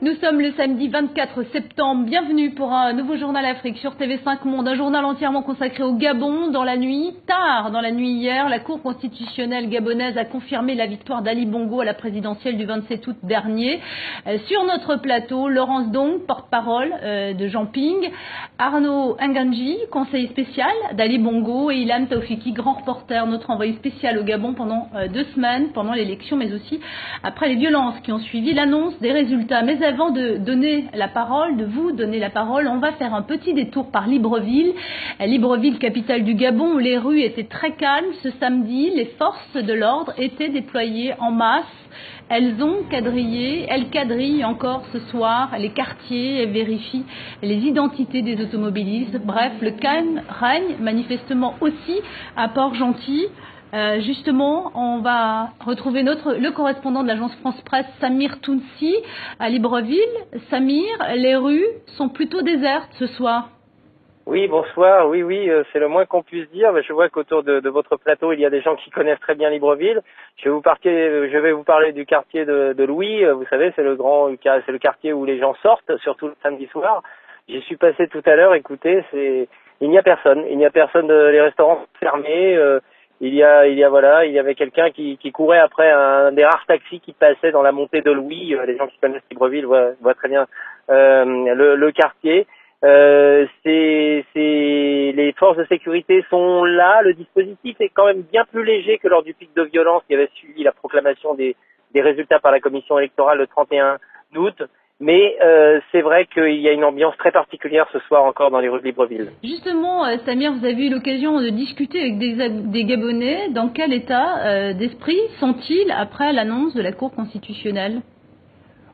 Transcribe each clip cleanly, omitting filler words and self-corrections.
Nous sommes le samedi 24 septembre. Bienvenue pour un nouveau journal Afrique sur TV5 Monde. Un journal entièrement consacré au Gabon. Dans la nuit, tard dans la nuit hier, la Cour constitutionnelle gabonaise a confirmé la victoire d'Ali Bongo à la présidentielle du 27 août dernier. Sur notre plateau, Laurence Dong, porte-parole de Jean Ping, Arnaud Nganji, conseiller spécial d'Ali Bongo, et Ilham Taoufiki, grand reporter, notre envoyé spécial au Gabon pendant 2 semaines, pendant l'élection, mais aussi après les violences qui ont suivi l'annonce des résultats. Mais avant de donner la parole, de vous donner la parole, on va faire un petit détour par Libreville. Libreville, capitale du Gabon, où les rues étaient très calmes. Ce samedi, les forces de l'ordre étaient déployées en masse. Elles quadrillent encore ce soir les quartiers et vérifient les identités des automobilistes. Bref, le calme règne manifestement aussi à Port-Gentil. Justement, on va retrouver le correspondant de l'agence France-Presse, Samir Tounsi, à Libreville. Samir, les rues sont plutôt désertes ce soir. Oui, bonsoir. Oui, c'est le moins qu'on puisse dire. Je vois qu'autour de votre plateau, il y a des gens qui connaissent très bien Libreville. Je vais vous parler du quartier de Louis. Vous savez, c'est le quartier où les gens sortent, surtout le samedi soir. J'y suis passé tout à l'heure. Écoutez, il n'y a personne. Les restaurants sont fermés. Il y avait quelqu'un qui courait après un des rares taxis qui passait dans la montée de Louis. Les gens qui connaissent Libreville voient très bien le quartier. Les forces de sécurité sont là. Le dispositif est quand même bien plus léger que lors du pic de violence qui avait suivi la proclamation des résultats par la commission électorale le 31 août. Mais c'est vrai qu'il y a une ambiance très particulière ce soir encore dans les rues de Libreville. Justement, Samir, vous avez eu l'occasion de discuter avec des Gabonais. Dans quel état d'esprit sont-ils après l'annonce de la Cour constitutionnelle ?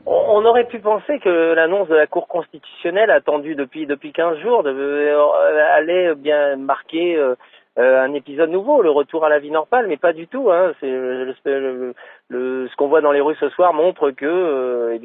On aurait pu penser que l'annonce de la Cour constitutionnelle, attendue depuis 15 jours, allait bien marquer un épisode nouveau, le retour à la vie normale, mais pas du tout. Hein. Ce qu'on voit dans les rues ce soir montre que,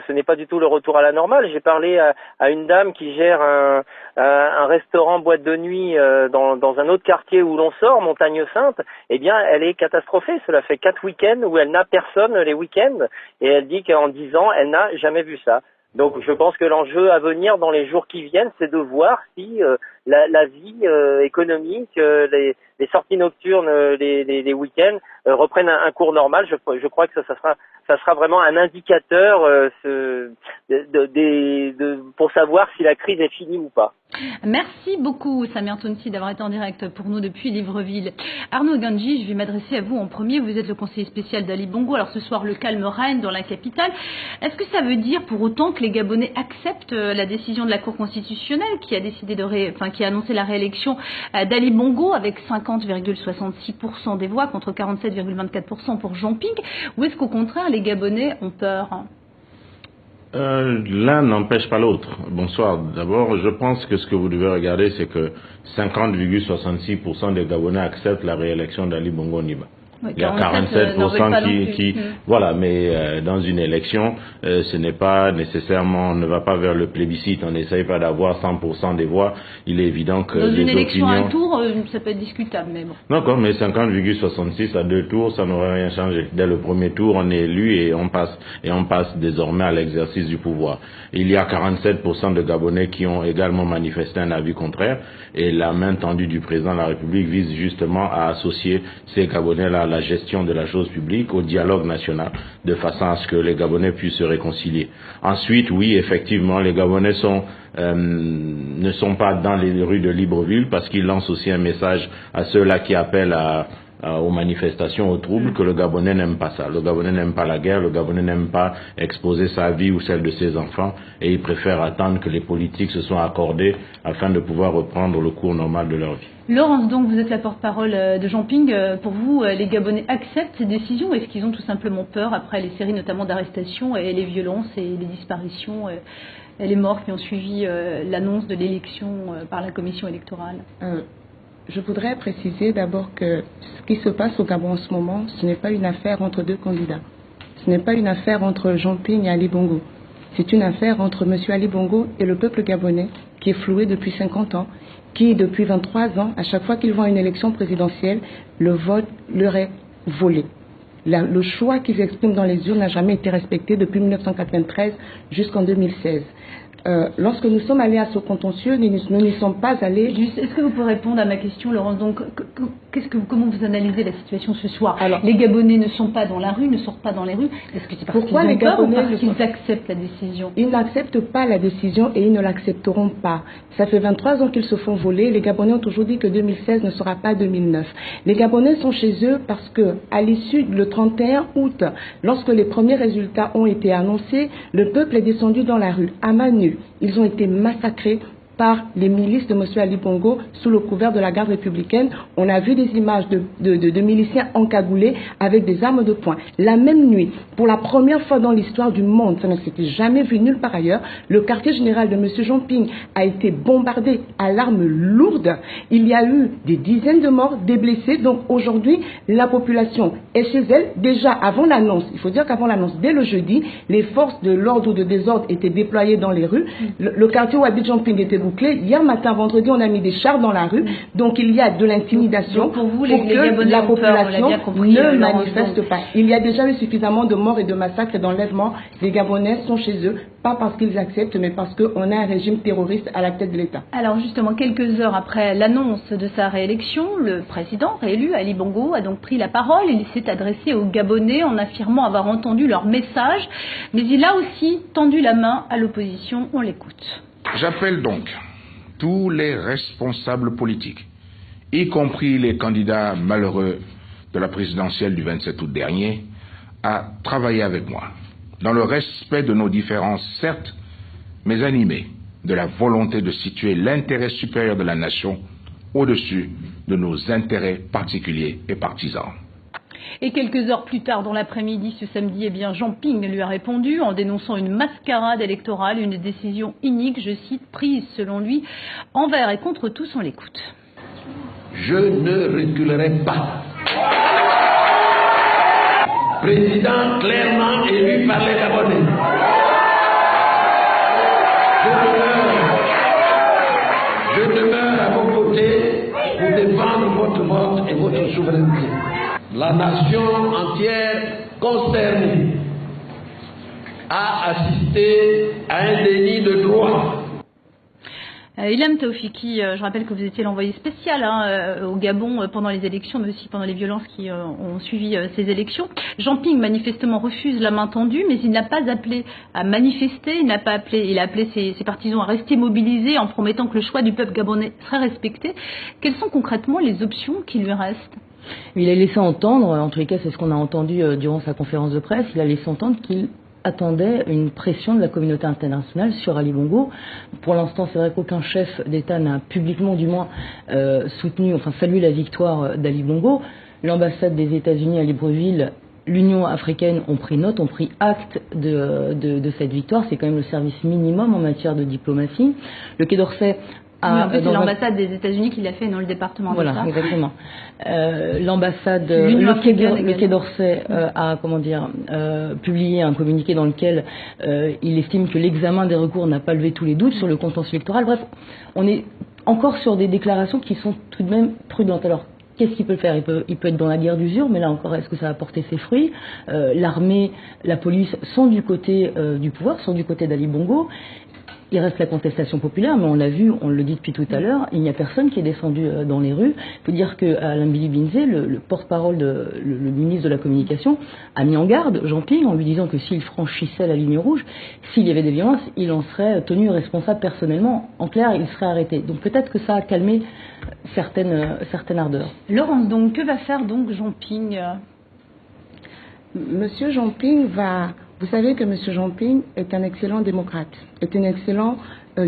ce n'est pas du tout le retour à la normale. J'ai parlé à une dame qui gère un restaurant boîte de nuit dans un autre quartier où l'on sort, Montagne Sainte. Eh bien, elle est catastrophée. Cela fait 4 week-ends où elle n'a personne les week-ends. Et elle dit qu'en 10 ans, elle n'a jamais vu ça. Donc, je pense que l'enjeu à venir dans les jours qui viennent, c'est de voir si la vie économique, les sorties nocturnes, les week-ends reprennent un cours normal. Je crois que ça sera vraiment un indicateur pour savoir si la crise est finie ou pas. Merci beaucoup, Samir Tounsi, d'avoir été en direct pour nous depuis Libreville. Arnaud Nganji, je vais m'adresser à vous en premier. Vous êtes le conseiller spécial d'Ali Bongo. Alors ce soir, le calme règne dans la capitale. Est-ce que ça veut dire pour autant que les Gabonais acceptent la décision de la Cour constitutionnelle qui a qui a annoncé la réélection d'Ali Bongo avec 50,66% des voix contre 47,24% pour Jean Ping? Ou est-ce qu'au contraire, les Gabonais ont peur? L'un n'empêche pas l'autre. Bonsoir. D'abord, je pense que ce que vous devez regarder, c'est que 50,66% des Gabonais acceptent la réélection d'Ali Bongo Ondimba. Oui, il y a 47% voilà, mais dans une élection, ce n'est pas nécessairement, on ne va pas vers le plébiscite, on n'essaye pas d'avoir 100% des voix. Il est évident que dans une élection opinions... à un tour, ça peut être discutable, mais bon. D'accord, mais 50,66 à 2 tours, ça n'aurait rien changé. Dès le premier tour, on est élu et on passe désormais à l'exercice du pouvoir. Il y a 47% de Gabonais qui ont également manifesté un avis contraire, et la main tendue du président de la République vise justement à associer ces Gabonais-là la gestion de la chose publique, au dialogue national, de façon à ce que les Gabonais puissent se réconcilier. Ensuite, oui, effectivement, les Gabonais ne sont pas dans les rues de Libreville parce qu'ils lancent aussi un message à ceux-là qui appellent aux manifestations, aux troubles, que le Gabonais n'aime pas ça. Le Gabonais n'aime pas la guerre, le Gabonais n'aime pas exposer sa vie ou celle de ses enfants, et il préfère attendre que les politiques se soient accordés afin de pouvoir reprendre le cours normal de leur vie. Laurence, donc vous êtes la porte-parole de Jean Ping. Pour vous, les Gabonais acceptent ces décisions? Est-ce qu'ils ont tout simplement peur après les séries notamment d'arrestations et les violences et les disparitions et les morts qui ont suivi l'annonce de l'élection par la commission électorale? Je voudrais préciser d'abord que ce qui se passe au Gabon en ce moment, ce n'est pas une affaire entre 2 candidats. Ce n'est pas une affaire entre Jean Ping et Ali Bongo. C'est une affaire entre M. Ali Bongo et le peuple gabonais qui est floué depuis 50 ans, qui depuis 23 ans, à chaque fois qu'ils vont à une élection présidentielle, le vote leur est volé. Le choix qu'ils expriment dans les urnes n'a jamais été respecté depuis 1993 jusqu'en 2016. Lorsque nous sommes allés à ce contentieux, nous n'y sommes pas allés. Est-ce que vous pouvez répondre à ma question, Laurence? Donc, comment vous analysez la situation ce soir? Alors, les Gabonais ne sont pas dans la rue, ne sortent pas dans les rues. Est-ce que c'est parce qu'ils ont peur ou parce qu'ils acceptent la décision? Ils n'acceptent pas la décision et ils ne l'accepteront pas. Ça fait 23 ans qu'ils se font voler. Les Gabonais ont toujours dit que 2016 ne sera pas 2009. Les Gabonais sont chez eux parce que, à l'issue, le 31 août, lorsque les premiers résultats ont été annoncés, le peuple est descendu dans la rue, à main nue. Ils ont été massacrés par les milices de M. Ali Bongo sous le couvert de la garde républicaine. On a vu des images de miliciens encagoulés avec des armes de poing. La même nuit, pour la première fois dans l'histoire du monde, ça ne s'était jamais vu nulle part ailleurs, le quartier général de M. Jean-Ping a été bombardé à l'arme lourde. Il y a eu des dizaines de morts, des blessés. Donc aujourd'hui, la population est chez elle. Déjà avant l'annonce, il faut dire qu'avant l'annonce, dès le jeudi, les forces de l'ordre ou de désordre étaient déployées dans les rues. Le quartier où habite Jean-Ping était bouclé. Hier matin, vendredi, on a mis des chars dans la rue. Donc il y a de l'intimidation pour que la population ne manifeste pas. Il y a déjà eu suffisamment de morts et de massacres et d'enlèvements. Les Gabonais sont chez eux, pas parce qu'ils acceptent, mais parce qu'on a un régime terroriste à la tête de l'État. Alors justement, quelques heures après l'annonce de sa réélection, le président réélu, Ali Bongo, a donc pris la parole. Il s'est adressé aux Gabonais en affirmant avoir entendu leur message. Mais il a aussi tendu la main à l'opposition. On l'écoute. J'appelle donc tous les responsables politiques, y compris les candidats malheureux de la présidentielle du 27 août dernier, à travailler avec moi, dans le respect de nos différences, certes, mais animés de la volonté de situer l'intérêt supérieur de la nation au-dessus de nos intérêts particuliers et partisans. Et quelques heures plus tard dans l'après-midi, ce samedi, eh bien, Jean-Ping lui a répondu en dénonçant une mascarade électorale, une décision inique, je cite, prise selon lui, envers et contre tous. On l'écoute. Je ne reculerai pas. Président clairement élu par les Gabonais. Je demeure à vos côtés pour défendre votre vote et votre souveraineté. La nation entière concernée a assisté à un déni de droit. Ilham Taoufiki, je rappelle que vous étiez l'envoyé spécial au Gabon pendant les élections, mais aussi pendant les violences qui ont suivi ces élections. Jean-Ping manifestement refuse la main tendue, mais il n'a pas appelé à manifester, il a appelé ses partisans à rester mobilisés en promettant que le choix du peuple gabonais serait respecté. Quelles sont concrètement les options qui lui restent ? Il a laissé entendre, en tous les cas c'est ce qu'on a entendu durant sa conférence de presse, il a laissé entendre qu'il attendait une pression de la communauté internationale sur Ali Bongo. Pour l'instant, c'est vrai qu'aucun chef d'État n'a publiquement, du moins, salué la victoire d'Ali Bongo. L'ambassade des États-Unis à Libreville, l'Union africaine ont pris note, ont pris acte de cette victoire. C'est quand même le service minimum en matière de diplomatie. Le Quai d'Orsay en fait, c'est l'ambassade des États-Unis qui l'a fait dans le département d'État. Voilà, exactement. L'ambassade, le Quai d'Orsay a, publié un communiqué dans lequel il estime que l'examen des recours n'a pas levé tous les doutes sur le contentieux électoral. Bref, on est encore sur des déclarations qui sont tout de même prudentes. Alors, qu'est-ce qu'il peut faire ? Il peut être dans la guerre d'usure, mais là encore, est-ce que ça va porter ses fruits ? L'armée, la police sont du côté du pouvoir, sont du côté d'Ali Bongo. Il reste la contestation populaire, mais on l'a vu, on le dit depuis tout à l'heure, il n'y a personne qui est descendu dans les rues. Il faut dire qu'Alain Billy Binzé, le porte-parole, le ministre de la Communication, a mis en garde Jean-Ping en lui disant que s'il franchissait la ligne rouge, s'il y avait des violences, il en serait tenu responsable personnellement. En clair, il serait arrêté. Donc peut-être que ça a calmé certaines ardeurs. Laurence, donc, que va faire donc Jean-Ping ? Monsieur Jean-Ping va... Vous savez que M. Jean-Ping est un excellent démocrate, est un excellent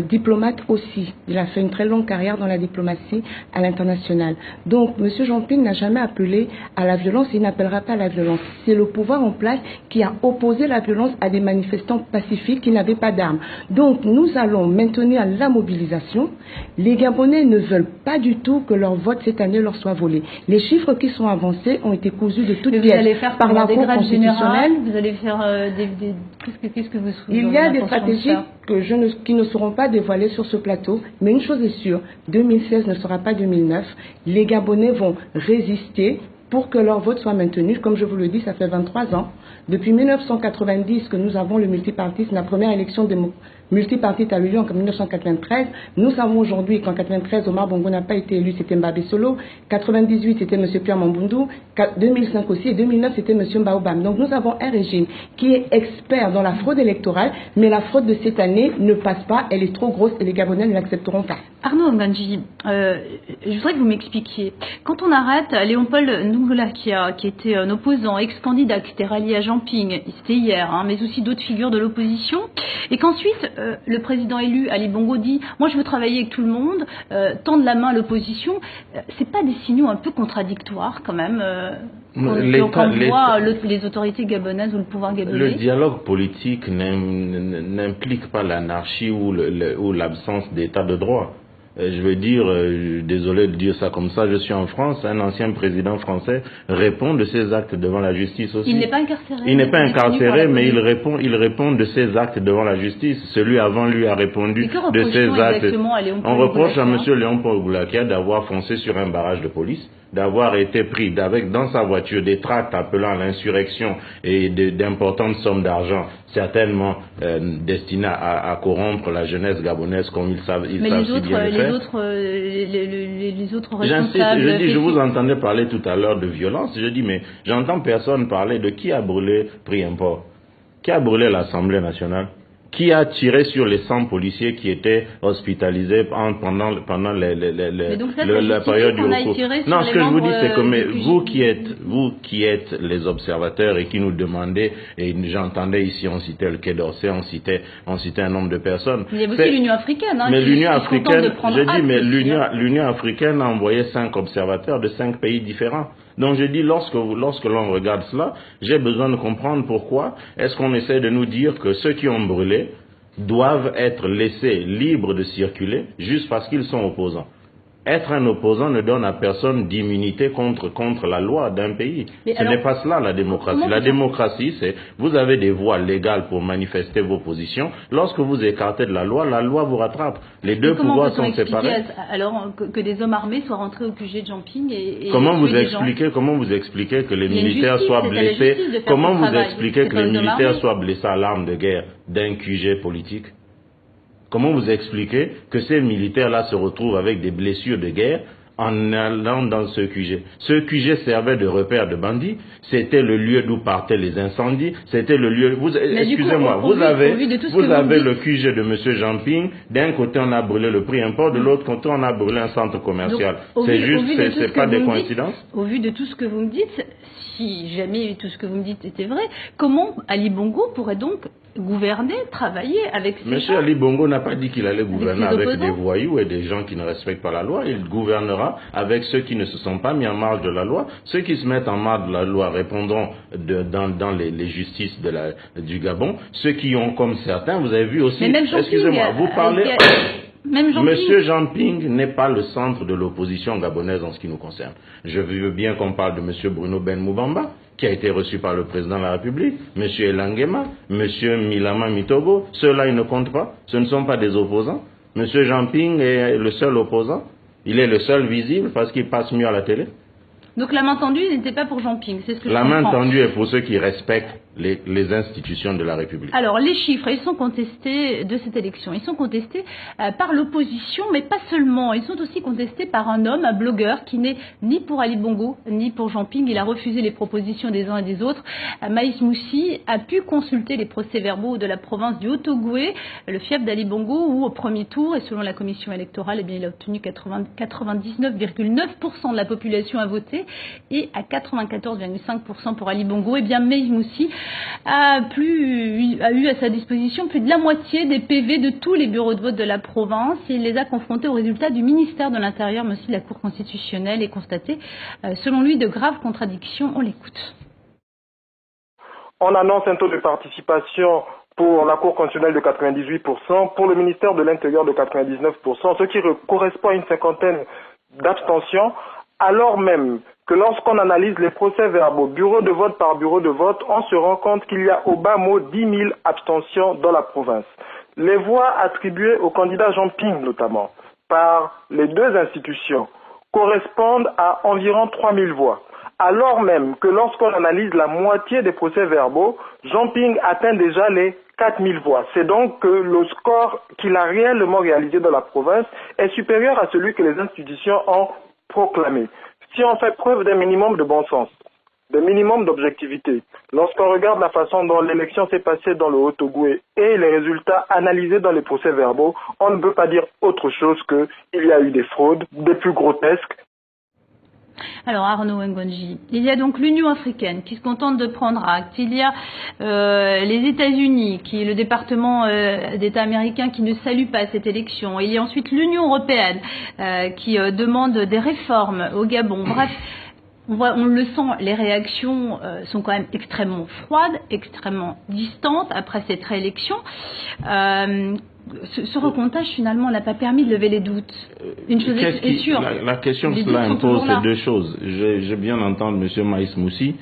diplomate aussi. Il a fait une très longue carrière dans la diplomatie à l'international. Donc, M. Jean-Ping n'a jamais appelé à la violence, il n'appellera pas à la violence. C'est le pouvoir en place qui a opposé la violence à des manifestants pacifiques qui n'avaient pas d'armes. Donc, nous allons maintenir la mobilisation. Les Gabonais ne veulent pas du tout que leur vote cette année leur soit volé. Les chiffres qui sont avancés ont été cousus de toutes pièces par la Cour constitutionnelle. Vous allez faire qu'est-ce que vous souhaitez ? Il y a des stratégies qui ne seront pas dévoilées sur ce plateau, mais une chose est sûre, 2016 ne sera pas 2009. Les Gabonais vont résister pour que leur vote soit maintenu. Comme je vous le dis, ça fait 23 ans. Depuis 1990 que nous avons le multipartisme, la première élection multipartite a eu lieu en 1993. Nous savons aujourd'hui qu'en 1993, Omar Bongo n'a pas été élu, c'était Mbabé Solo. 1998, c'était M. Pierre Mambundu. 2005 aussi, et 2009, c'était M. Mbaobam. Donc nous avons un régime qui est expert dans la fraude électorale, mais la fraude de cette année ne passe pas, elle est trop grosse et les Gabonais ne l'accepteront pas. Arnaud Nganji, je voudrais que vous m'expliquiez. Quand on arrête Léopold Ndungula, qui était un opposant, ex-candidat, qui était rallié à Jean-Ping, c'était hier, mais aussi d'autres figures de l'opposition, et qu'ensuite le président élu Ali Bongo dit « moi je veux travailler avec tout le monde », tendre la main à l'opposition, c'est pas des signaux un peu contradictoires quand même quand on voit les autorités gabonaises ou le pouvoir gabonais? Le dialogue politique n'implique pas l'anarchie ou l'absence d'état de droit. Je veux dire, désolé de dire ça comme ça, je suis en France, un ancien président français répond de ses actes devant la justice aussi. Il n'est pas incarcéré. Il n'est pas incarcéré, mais il répond de ses actes devant la justice. Celui avant lui a répondu de ses actes. On reproche à M. Léopold Boulakia d'avoir foncé sur un barrage de police, d'avoir été pris avec dans sa voiture des tracts appelant à l'insurrection et d'importantes sommes d'argent, certainement destinées à corrompre la jeunesse gabonaise comme ils savent si bien le faire. Les autres responsables... Je vous entendais parler tout à l'heure de violence. Je dis, mais j'entends personne parler de qui a brûlé Prix-Import, qui a brûlé l'Assemblée nationale, qui a tiré sur les 100 policiers qui étaient hospitalisés pendant la période du recours. Non, ce que je vous dis, c'est que vous qui êtes les observateurs et qui nous demandez, et j'entendais ici, on citait le Quai d'Orsay, on citait un nombre de personnes. Il y a aussi l'Union africaine. Mais l'Union africaine, l'Union africaine a envoyé 5 observateurs de 5 pays différents. Donc je dis, lorsque l'on regarde cela, j'ai besoin de comprendre pourquoi est-ce qu'on essaie de nous dire que ceux qui ont brûlé doivent être laissés libres de circuler juste parce qu'ils sont opposants. Être un opposant ne donne à personne d'immunité contre la loi d'un pays. Ce n'est pas cela la démocratie. La démocratie, c'est vous avez des voies légales pour manifester vos positions. Lorsque vous écartez de la loi vous rattrape. Les deux pouvoirs sont séparés. Alors que des hommes armés soient rentrés au QG de Jean-Ping et comment vous expliquez que les militaires soient blessés? Comment vous expliquez que les militaires soient blessés à l'arme de guerre d'un QG politique? Comment vous expliquez que ces militaires-là se retrouvent avec des blessures de guerre en allant dans ce QG? Ce QG servait de repère de bandits, c'était le lieu d'où partaient les incendies, c'était le lieu... Excusez-moi, vous avez le QG de M. Jean-Ping, d'un côté on a brûlé le Prix-Import, de l'autre côté on a brûlé un centre commercial. C'est juste, c'est pas des coïncidences? Au vu de tout ce que vous me dites, si jamais tout ce que vous me dites était vrai, comment Ali Bongo pourrait donc gouverner, travailler avec ces gens? Monsieur Ali Bongo n'a pas dit qu'il allait gouverner avec des voyous et des gens qui ne respectent pas la loi. Il gouvernera avec ceux qui ne se sont pas mis en marge de la loi. Ceux qui se mettent en marge de la loi répondront dans les justices du Gabon. Ceux qui ont, comme certains, vous avez vu aussi... Excusez-moi, vous parlez... Monsieur Jean-Ping n'est pas le centre de l'opposition gabonaise en ce qui nous concerne. Je veux bien qu'on parle de Monsieur Bruno Ben Moubamba, qui a été reçu par le président de la République, Monsieur Elangema, Monsieur Milama Mitogo. Ceux-là, ils ne comptent pas. Ce ne sont pas des opposants. Monsieur Jean-Ping est le seul opposant. Il est le seul visible parce qu'il passe mieux à la télé. Donc la main tendue n'était pas pour Jean-Ping, c'est ce que je comprends. La main tendue est pour ceux qui respectent les institutions de la République. Alors les chiffres, ils sont contestés de cette élection. Ils sont contestés par l'opposition, mais pas seulement. Ils sont aussi contestés par un homme, un blogueur, qui n'est ni pour Ali Bongo, ni pour Jean-Ping. Il a refusé les propositions des uns et des autres. Maïs Moussi a pu consulter les procès-verbaux de la province du Haut-Ogooué, le fief d'Ali Bongo, où au premier tour, et selon la commission électorale, eh bien, il a obtenu 99,9% de la population a voté, et à 94,5% pour Ali Bongo. Eh bien, Maïs Moussi a eu à sa disposition plus de la moitié des PV de tous les bureaux de vote de la province. Il les a confrontés aux résultats du ministère de l'Intérieur, mais aussi de la Cour constitutionnelle, et constaté, selon lui, de graves contradictions. On l'écoute. On annonce un taux de participation pour la Cour constitutionnelle de 98%, pour le ministère de l'Intérieur de 99%, ce qui correspond à une cinquantaine d'abstentions, alors même que lorsqu'on analyse les procès-verbaux bureau de vote par bureau de vote, on se rend compte qu'il y a au bas mot 10 000 abstentions dans la province. Les voix attribuées au candidat Jean-Ping notamment par les deux institutions correspondent à environ 3 000 voix, alors même que lorsqu'on analyse la moitié des procès-verbaux, Jean Ping atteint déjà les 4000 voix. C'est donc que le score qu'il a réellement réalisé dans la province est supérieur à celui que les institutions ont proclamé. Si on fait preuve d'un minimum de bon sens, d'un minimum d'objectivité, lorsqu'on regarde la façon dont l'élection s'est passée dans le Haut-Ogooué et les résultats analysés dans les procès-verbaux, on ne peut pas dire autre chose qu'il y a eu des fraudes, des plus grotesques. Alors Arnaud Ngonji, il y a donc l'Union africaine qui se contente de prendre acte, il y a les États-Unis, qui est le département d'État américain qui ne salue pas cette élection, il y a ensuite l'Union européenne qui demande des réformes au Gabon, bref. On le sent, les réactions sont quand même extrêmement froides, extrêmement distantes après cette réélection. Ce recomptage, finalement, n'a pas permis de lever les doutes. Une chose est sûre. La question que cela impose, c'est deux choses. J'ai bien entendu M. Maïs Moussi.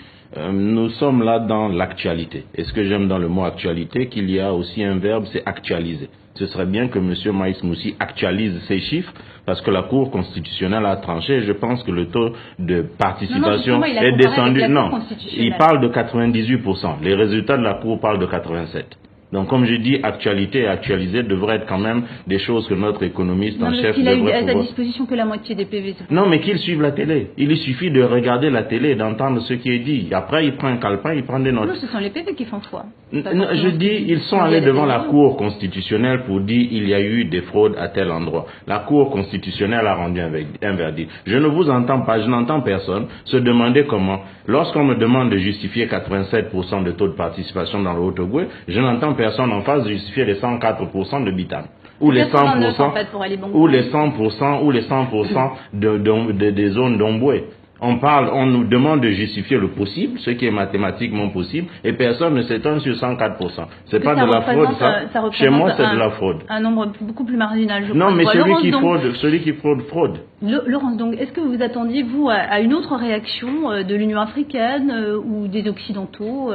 Nous sommes là dans l'actualité. Et ce que j'aime dans le mot actualité, qu'il y a aussi un verbe, c'est actualiser. Ce serait bien que M. Maïs Moussi actualise ces chiffres, parce que la Cour constitutionnelle a tranché. Je pense que le taux de participation est descendu. Non, il parle de 98%. Les résultats de la Cour parlent de 87%. Donc, comme je dis, actualité et actualiser devraient être quand même des choses que notre économiste en chef devrait pouvoir... Il a à sa disposition que la moitié des PV. Non, mais qu'il suive la télé. Il lui suffit de regarder la télé et d'entendre ce qui est dit. Après, il prend un calepin, il prend des notes. Non, ce sont les PV qui font foi. Je dis, ils sont allés devant la Cour constitutionnelle pour dire il y a eu des fraudes à tel endroit. La Cour constitutionnelle a rendu un verdict. Je ne vous entends pas, je n'entends personne se demander comment. Lorsqu'on me demande de justifier 87% de taux de participation dans le Haut-Ogooué, je n'entends personne en face justifier les 104% de Bitam. Ou les 100%, en fait, ou les 100%, ou les 100% des zones d'Omboué. On nous demande de justifier le possible, ce qui est mathématiquement possible, et personne ne s'étonne sur 104%. C'est pas de la fraude, ça. Chez moi, c'est de la fraude. Un nombre beaucoup plus marginal, je crois. Non, mais celui qui fraude. Laurence, donc, est-ce que vous attendiez, vous, à une autre réaction de l'Union africaine ou des Occidentaux?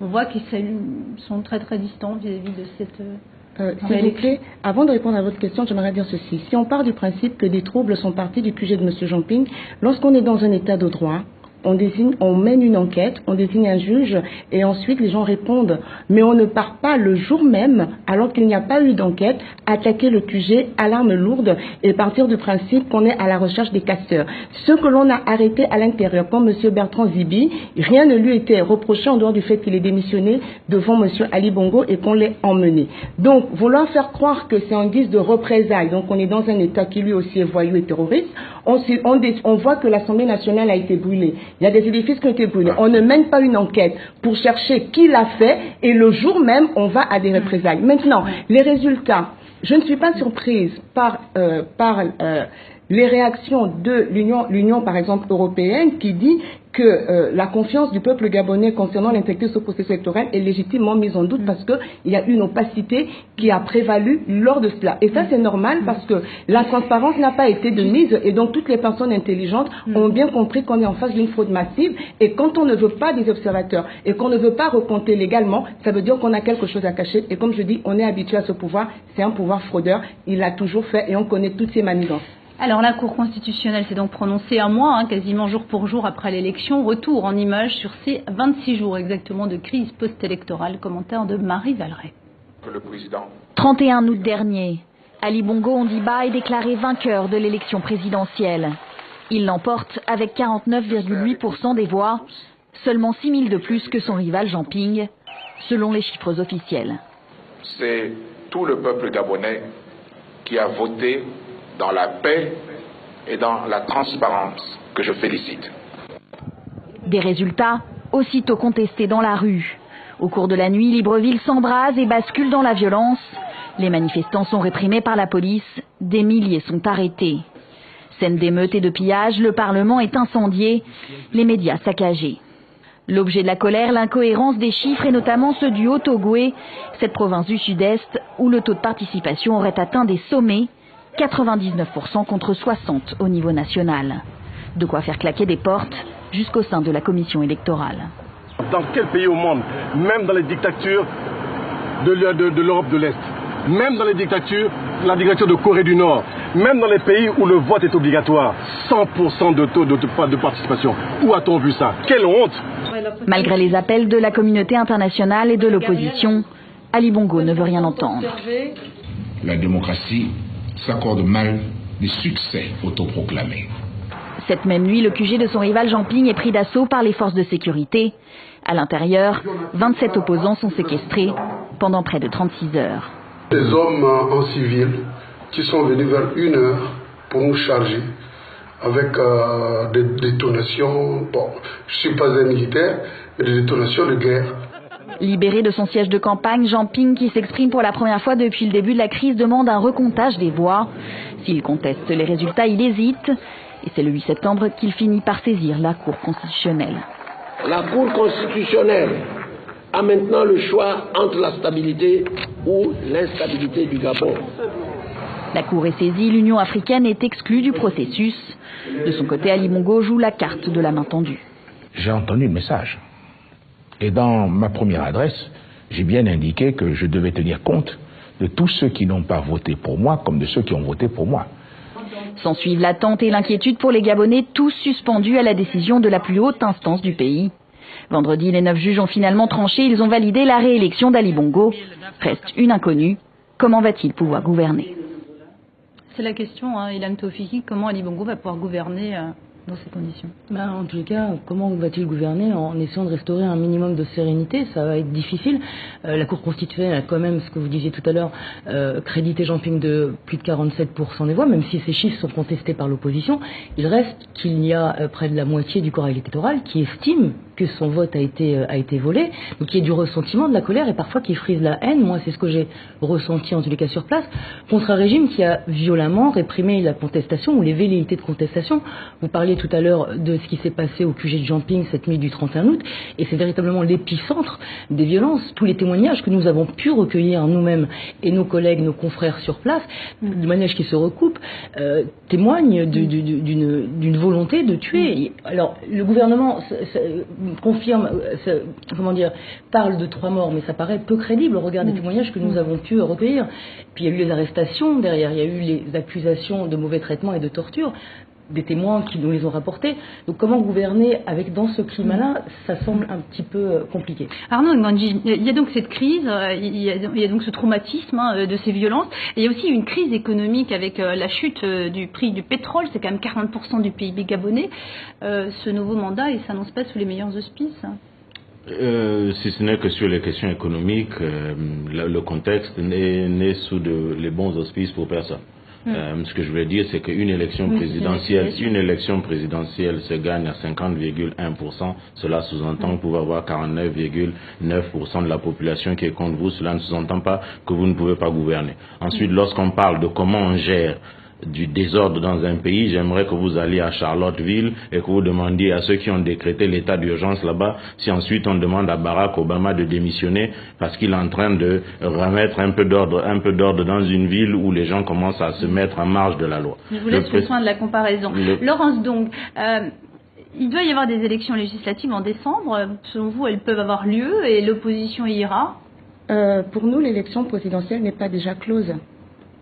On voit qu'ils sont très très distants vis-à-vis de cette... S'il vous plaît, avant de répondre à votre question, j'aimerais dire ceci. Si on part du principe que des troubles sont partis du QG de M. Jean Ping, lorsqu'on est dans un état de droit, on mène une enquête, on désigne un juge et ensuite les gens répondent. Mais on ne part pas le jour même, alors qu'il n'y a pas eu d'enquête, attaquer le QG à l'arme lourde et partir du principe qu'on est à la recherche des casseurs. Ce que l'on a arrêté à l'intérieur, comme M. Bertrand Zibi, rien ne lui était reproché en dehors du fait qu'il ait démissionné devant M. Ali Bongo et qu'on l'ait emmené. Donc, vouloir faire croire que c'est en guise de représailles, donc on est dans un état qui lui aussi est voyou et terroriste, on voit que l'Assemblée nationale a été brûlée. Il y a des édifices qui ont été brûlés. On ne mène pas une enquête pour chercher qui l'a fait et le jour même, on va à des représailles. Maintenant, les résultats, je ne suis pas surprise par les réactions de l'Union, par exemple, européenne, qui dit que la confiance du peuple gabonais concernant l'intégrité de ce processus électoral est légitimement mise en doute parce qu'il y a une opacité qui a prévalu lors de cela. Et ça, c'est normal parce que la transparence n'a pas été de mise et donc toutes les personnes intelligentes ont bien compris qu'on est en face d'une fraude massive et quand on ne veut pas des observateurs et qu'on ne veut pas recompter légalement, ça veut dire qu'on a quelque chose à cacher et comme je dis, on est habitué à ce pouvoir, c'est un pouvoir fraudeur, il l'a toujours fait et on connaît toutes ses manigances. Alors la Cour constitutionnelle s'est donc prononcée un mois, quasiment jour pour jour après l'élection. Retour en images sur ces 26 jours exactement de crise post-électorale. Commentaire de Marie Valeret. 31 août dernier, Ali Bongo Ondimba est déclaré vainqueur de l'élection présidentielle. Il l'emporte avec 49,8% des voix, seulement 6 000 de plus que son rival Jean Ping, selon les chiffres officiels. C'est tout le peuple gabonais qui a voté dans la paix et dans la transparence que je félicite. Des résultats aussitôt contestés dans la rue. Au cours de la nuit, Libreville s'embrase et bascule dans la violence. Les manifestants sont réprimés par la police, des milliers sont arrêtés. Scène d'émeutes et de pillage, le Parlement est incendié, les médias saccagés. L'objet de la colère, l'incohérence des chiffres et notamment ceux du Haut-Ogooué, cette province du sud-est où le taux de participation aurait atteint des sommets, 99% contre 60% au niveau national. De quoi faire claquer des portes jusqu'au sein de la commission électorale. Dans quel pays au monde, même dans les dictatures de l'Europe de l'Est, même dans les dictatures, la dictature de Corée du Nord, Même dans les pays où le vote est obligatoire, 100% de taux de participation. Où a-t-on vu ça? Quelle honte! Malgré les appels de la communauté internationale et de l'opposition, Ali Bongo ne veut rien entendre. La démocratie s'accorde mal des succès autoproclamés. Cette même nuit, le QG de son rival Jean Ping est pris d'assaut par les forces de sécurité. À l'intérieur, 27 opposants sont séquestrés pendant près de 36 heures. Des hommes en civil qui sont venus vers 1 heure pour nous charger avec des détonations, bon, je ne suis pas un militaire, mais des détonations de guerre. Libéré de son siège de campagne, Jean Ping, qui s'exprime pour la première fois depuis le début de la crise, demande un recomptage des voix. S'il conteste les résultats, il hésite. Et c'est le 8 septembre qu'il finit par saisir la Cour constitutionnelle. La Cour constitutionnelle a maintenant le choix entre la stabilité ou l'instabilité du Gabon. La Cour est saisie, l'Union africaine est exclue du processus. De son côté, Ali Bongo joue la carte de la main tendue. J'ai entendu le message. Et dans ma première adresse, j'ai bien indiqué que je devais tenir compte de tous ceux qui n'ont pas voté pour moi comme de ceux qui ont voté pour moi. S'ensuivent l'attente et l'inquiétude pour les Gabonais, tous suspendus à la décision de la plus haute instance du pays. Vendredi, les 9 juges ont finalement tranché, ils ont validé la réélection d'Ali Bongo. Reste une inconnue, comment va-t-il pouvoir gouverner? C'est la question, Ilham Taoufiki, comment Ali Bongo va pouvoir gouverner dans ces conditions? En tous les cas, comment va-t-il gouverner en essayant de restaurer un minimum de sérénité? Ça va être difficile. La Cour constitutionnelle a quand même, ce que vous disiez tout à l'heure, crédité Jean Ping de plus de 47% des voix, même si ces chiffres sont contestés par l'opposition. Il reste qu'il y a près de la moitié du corps électoral qui estime que son vote a été volé, donc il y a du ressentiment, de la colère et parfois qui frise la haine. Moi, c'est ce que j'ai ressenti en tous les cas sur place, contre un régime qui a violemment réprimé la contestation ou les velléités de contestation. Vous parliez tout à l'heure de ce qui s'est passé au QG de Jean Ping cette nuit du 31 août, et c'est véritablement l'épicentre des violences. Tous les témoignages que nous avons pu recueillir nous-mêmes et nos collègues, nos confrères sur place, de manière qui se recoupent, témoignent d'une volonté de tuer. Alors, le gouvernement confirme, parle de 3 morts, mais ça paraît peu crédible au regard des témoignages que nous avons pu recueillir. Puis il y a eu les arrestations derrière, il y a eu les accusations de mauvais traitements et de torture, des témoins qui nous les ont rapportés. Donc comment gouverner dans ce climat-là, ça semble un petit peu compliqué. Arnaud Ngandji, il y a donc cette crise, il y a donc ce traumatisme de ces violences, et il y a aussi une crise économique avec la chute du prix du pétrole, c'est quand même 40% du PIB gabonais. Ce nouveau mandat, il ne s'annonce pas sous les meilleurs auspices. Si ce n'est que sur les questions économiques, le contexte n'est sous les bons auspices pour personne. Ce que je veux dire, c'est qu'une élection présidentielle, se gagne à 50,1%. Cela sous-entend que vous pouvez avoir 49,9% de la population qui est contre vous. Cela ne sous-entend pas que vous ne pouvez pas gouverner. Ensuite, lorsqu'on parle de comment on gère du désordre dans un pays, j'aimerais que vous alliez à Charlottesville et que vous demandiez à ceux qui ont décrété l'état d'urgence là-bas si ensuite on demande à Barack Obama de démissionner parce qu'il est en train de remettre un peu d'ordre dans une ville où les gens commencent à se mettre en marge de la loi. Je vous laisse le soin de la comparaison. Laurence, donc, il doit y avoir des élections législatives en décembre. Selon vous, elles peuvent avoir lieu et l'opposition y ira? Pour nous, l'élection présidentielle n'est pas déjà close.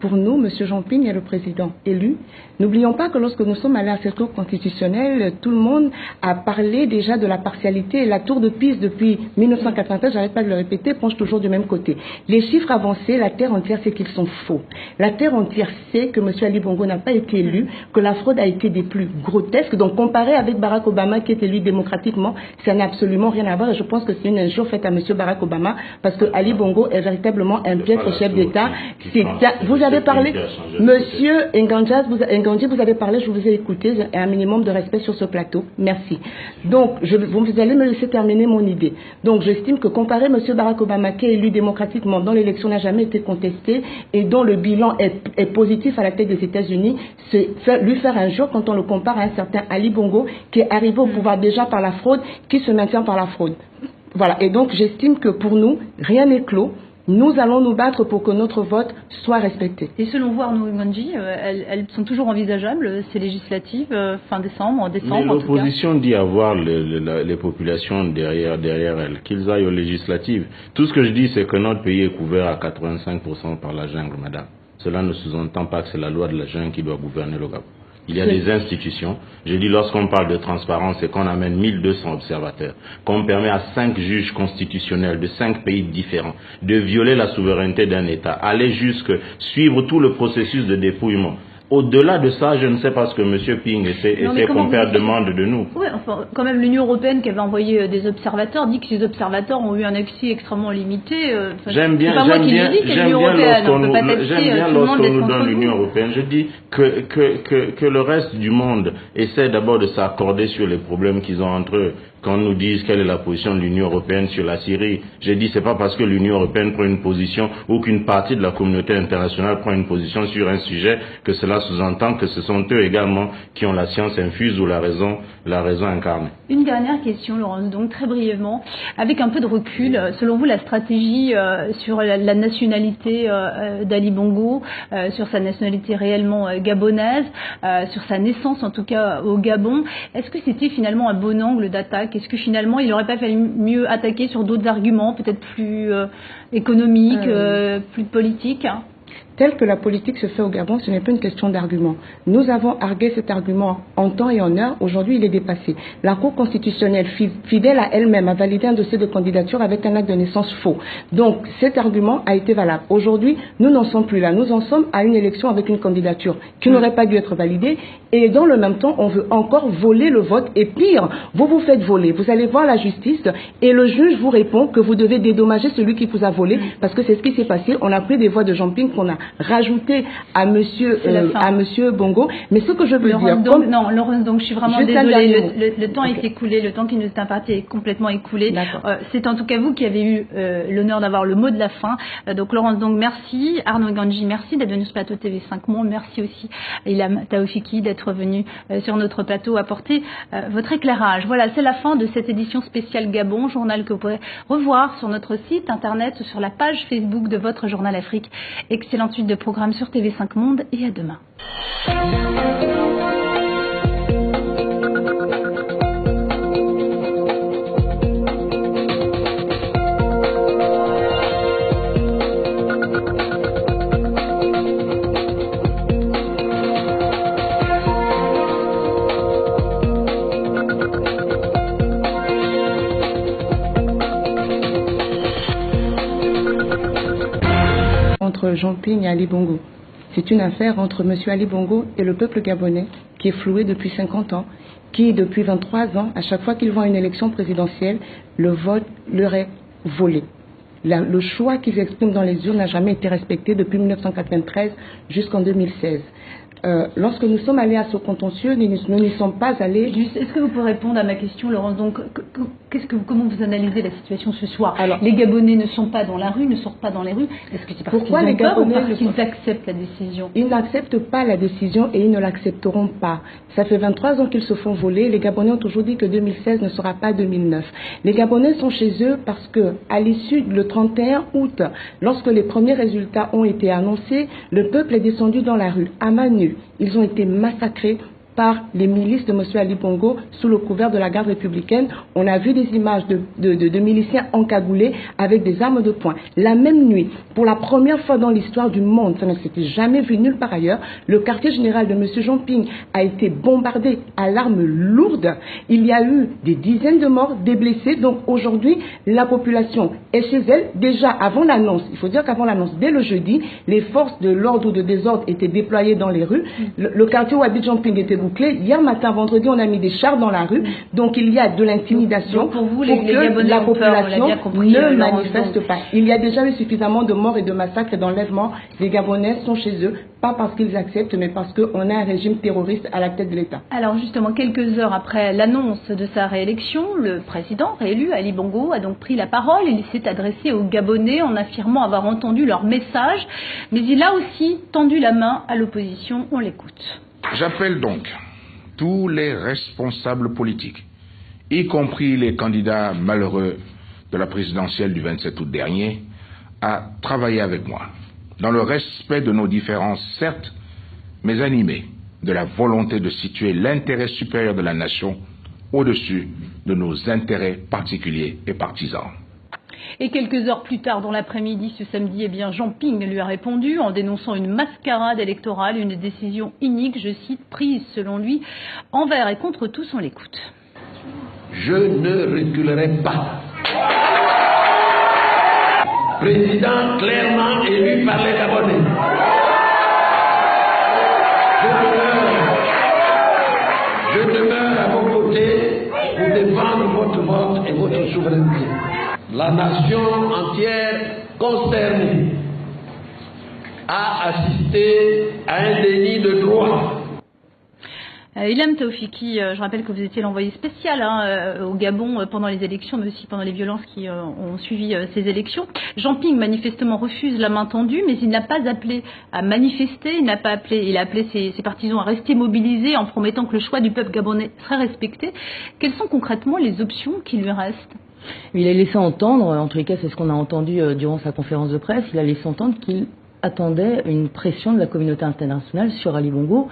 Pour nous, M. Jean Ping est le président élu. N'oublions pas que lorsque nous sommes allés à cette Cour constitutionnelle, tout le monde a parlé déjà de la partialité. La tour de Pise, depuis 1993, j'arrête pas de le répéter, penche toujours du même côté. Les chiffres avancés, la terre entière sait qu'ils sont faux. La terre entière sait que M. Ali Bongo n'a pas été élu, que la fraude a été des plus grotesques. Donc, comparé avec Barack Obama, qui est élu démocratiquement, ça n'a absolument rien à voir. Et je pense que c'est une injure faite à M. Barack Obama, parce que Ali Bongo est véritablement un piètre chef d'État. Vous avez parlé, Monsieur Ngandji, vous avez parlé, je vous ai écouté, j'ai un minimum de respect sur ce plateau. Merci. Donc, vous allez me laisser terminer mon idée. Donc, j'estime que comparer M. Barack Obama, qui est élu démocratiquement, dont l'élection n'a jamais été contestée et dont le bilan est positif à la tête des États-Unis, c'est lui faire un jour quand on le compare à un certain Ali Bongo, qui est arrivé au pouvoir déjà par la fraude, qui se maintient par la fraude. Voilà. Et donc, j'estime que pour nous, rien n'est clos. Nous allons nous battre pour que notre vote soit respecté. Et selon vous, Arnaud Ngandji, elles sont toujours envisageables, ces législatives, fin décembre, en décembre? Mais l'opposition dit avoir les populations derrière elles, qu'ils aillent aux législatives. Tout ce que je dis, c'est que notre pays est couvert à 85% par la jungle, madame. cela ne sous-entend pas que c'est la loi de la jungle qui doit gouverner le Gabon. Il y a des institutions. Je dis, lorsqu'on parle de transparence, c'est qu'on amène 1200 observateurs, qu'on permet à 5 juges constitutionnels de 5 pays différents de violer la souveraineté d'un État, aller jusque suivre tout le processus de dépouillement. Au-delà de ça, je ne sais pas ce que M. Ping et ses compères demandent de nous. Oui, enfin, quand même, l'Union européenne qui avait envoyé des observateurs dit que ces observateurs ont eu un accès extrêmement limité. J'aime bien lorsqu'on nous donne l'Union européenne. Je dis que le reste du monde essaie d'abord de s'accorder sur les problèmes qu'ils ont entre eux. Quand on nous dit quelle est la position de l'Union européenne sur la Syrie, j'ai dit c'est pas parce que l'Union européenne prend une position ou qu'une partie de la communauté internationale prend une position sur un sujet que cela sous-entend que ce sont eux également qui ont la science infuse ou la raison incarnée. Une dernière question, Laurence, donc très brièvement, avec un peu de recul, selon vous la stratégie sur la nationalité d'Ali Bongo, sur sa nationalité réellement gabonaise, sur sa naissance en tout cas au Gabon, est-ce que c'était finalement un bon angle d'attaque? Est-ce que finalement il n'aurait pas fallu mieux attaquer sur d'autres arguments, peut-être plus économiques, plus politiques? Tel que la politique se fait au Gabon, ce n'est pas une question d'argument. Nous avons argué cet argument en temps et en heure. Aujourd'hui, il est dépassé. La Cour constitutionnelle, fidèle à elle-même, a validé un dossier de candidature avec un acte de naissance faux. Donc, cet argument a été valable. Aujourd'hui, nous n'en sommes plus là. Nous en sommes à une élection avec une candidature qui n'aurait pas dû être validée. Et dans le même temps, on veut encore voler le vote. Et pire, vous vous faites voler. Vous allez voir la justice et le juge vous répond que vous devez dédommager celui qui vous a volé parce que c'est ce qui s'est passé. On a pris des voix de Jean Ping qu'on a rajouté à monsieur Bongo. Mais ce que je veux dire... Laurence, donc je suis vraiment désolée. Le temps est écoulé. Le temps qui nous est imparti est complètement écoulé. C'est en tout cas vous qui avez eu l'honneur d'avoir le mot de la fin. Donc Laurence, donc merci. Arnaud Ganji, merci d'être venu sur plateau TV5 Monde. Merci aussi Ilham Taoufiki d'être venu sur notre plateau apporter votre éclairage. Voilà, c'est la fin de cette édition spéciale Gabon, journal que vous pourrez revoir sur notre site internet ou sur la page Facebook de votre journal Afrique. Excellente suite de programmes sur TV5 Monde et à demain. Entre Jean Ping et Ali Bongo. C'est une affaire entre M. Ali Bongo et le peuple gabonais qui est floué depuis 50 ans, qui depuis 23 ans, à chaque fois qu'ils vont à une élection présidentielle, le vote leur est volé. Le choix qu'ils expriment dans les urnes n'a jamais été respecté depuis 1993 jusqu'en 2016. Lorsque nous sommes allés à ce contentieux, nous n'y sommes pas allés... Est-ce que vous pouvez répondre à ma question, Laurence? Donc, comment vous analysez la situation ce soir? Alors, les Gabonais ne sont pas dans la rue, ne sortent pas dans les rues. Est-ce que c'est parce qu'ils ont peur ou parce qu'ils acceptent la décision? Ils n'acceptent pas la décision et ils ne l'accepteront pas. Ça fait 23 ans qu'ils se font voler. Les Gabonais ont toujours dit que 2016 ne sera pas 2009. Les Gabonais sont chez eux parce que, à l'issue, le 31 août, lorsque les premiers résultats ont été annoncés, le peuple est descendu dans la rue, à main nue. Ils ont été massacrés par les milices de M. Ali Bongo sous le couvert de la garde républicaine. On a vu des images de miliciens encagoulés avec des armes de poing. La même nuit, pour la première fois dans l'histoire du monde, ça ne s'était jamais vu nulle part ailleurs, le quartier général de M. Jean Ping a été bombardé à l'arme lourde. Il y a eu des dizaines de morts, des blessés. Donc aujourd'hui, la population est chez elle. Déjà avant l'annonce, il faut dire qu'avant l'annonce, dès le jeudi, les forces de l'ordre ou de désordre étaient déployées dans les rues. Le quartier où habite Jean Ping était bouclé. Hier matin, vendredi, on a mis des chars dans la rue. Donc il y a de l'intimidation pour que la population ne manifeste pas. Il y a déjà eu suffisamment de morts et de massacres et d'enlèvements. Les Gabonais sont chez eux, pas parce qu'ils acceptent, mais parce qu'on a un régime terroriste à la tête de l'État. Alors justement, quelques heures après l'annonce de sa réélection, le président réélu, Ali Bongo, a donc pris la parole. Il s'est adressé aux Gabonais en affirmant avoir entendu leur message. Mais il a aussi tendu la main à l'opposition. On l'écoute. J'appelle donc tous les responsables politiques, y compris les candidats malheureux de la présidentielle du 27 août dernier, à travailler avec moi, dans le respect de nos différences, certes, mais animés de la volonté de situer l'intérêt supérieur de la nation au-dessus de nos intérêts particuliers et partisans. Et quelques heures plus tard dans l'après-midi ce samedi, eh bien Jean Ping lui a répondu en dénonçant une mascarade électorale, une décision inique, je cite, prise selon lui envers et contre tous. On l'écoute. Je ne reculerai pas. Président clairement élu par les Gabonais. Je demeure à vos côtés pour défendre votre vote et votre souveraineté. La nation entière concernée a assisté à un déni de droit. Ilham Taoufiki, je rappelle que vous étiez l'envoyé spécial au Gabon pendant les élections, mais aussi pendant les violences qui ont suivi ces élections. Jean Ping manifestement refuse la main tendue, mais il n'a pas appelé à manifester, il a appelé ses partisans à rester mobilisés en promettant que le choix du peuple gabonais serait respecté. Quelles sont concrètement les options qui lui restent ? Il a laissé entendre, en tous les cas c'est ce qu'on a entendu durant sa conférence de presse, il a laissé entendre qu'il attendait une pression de la communauté internationale sur Ali Bongo.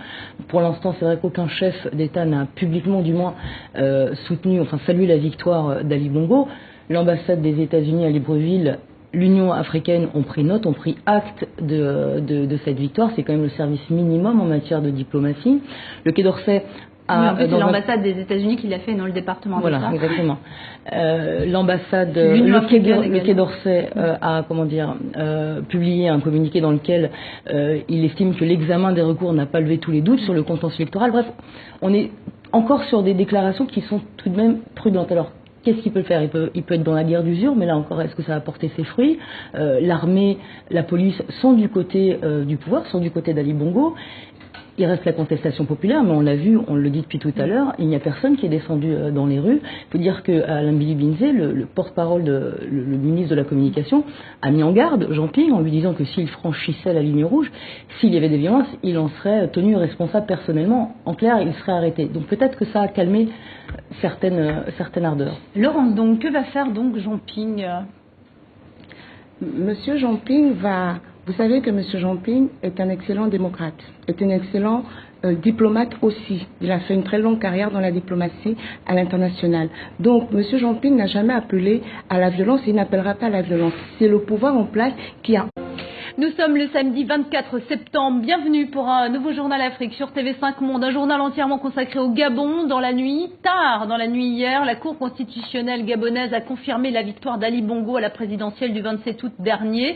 Pour l'instant, c'est vrai qu'aucun chef d'État n'a publiquement, du moins, salué la victoire d'Ali Bongo. L'ambassade des États-Unis à Libreville, l'Union africaine ont pris note, ont pris acte de cette victoire. C'est quand même le service minimum en matière de diplomatie. Le Quai d'Orsay c'est l'ambassade des États-Unis qui l'a fait, non le département. Voilà, exactement. L'ambassade, le Quai d'Orsay a, publié un communiqué dans lequel il estime que l'examen des recours n'a pas levé tous les doutes sur le contentieux électoral. Bref, on est encore sur des déclarations qui sont tout de même prudentes. Alors, qu'est-ce qu'il peut faire ? Il peut être dans la guerre d'usure, mais là encore, est-ce que ça va porter ses fruits ? L'armée, la police sont du côté du pouvoir, sont du côté d'Ali Bongo. Il reste la contestation populaire, mais on l'a vu, on le dit depuis tout à l'heure, il n'y a personne qui est descendu dans les rues. Il faut dire qu'Alain Billy Binzé, le porte-parole, le ministre de la Communication, a mis en garde Jean Ping en lui disant que s'il franchissait la ligne rouge, s'il y avait des violences, il en serait tenu responsable personnellement. En clair, il serait arrêté. Donc peut-être que ça a calmé certaines ardeurs. Laurence, donc, que va faire donc Jean Ping ? Monsieur Jean Ping va... Vous savez que M. Jean Ping est un excellent démocrate, est un excellent diplomate aussi. Il a fait une très longue carrière dans la diplomatie à l'international. Donc, M. Jean Ping n'a jamais appelé à la violence, il n'appellera pas à la violence. C'est le pouvoir en place qui a... Nous sommes le samedi 24 septembre. Bienvenue pour un nouveau journal Afrique sur TV5 Monde. Un journal entièrement consacré au Gabon. Dans la nuit, tard dans la nuit hier, la Cour constitutionnelle gabonaise a confirmé la victoire d'Ali Bongo à la présidentielle du 27 août dernier.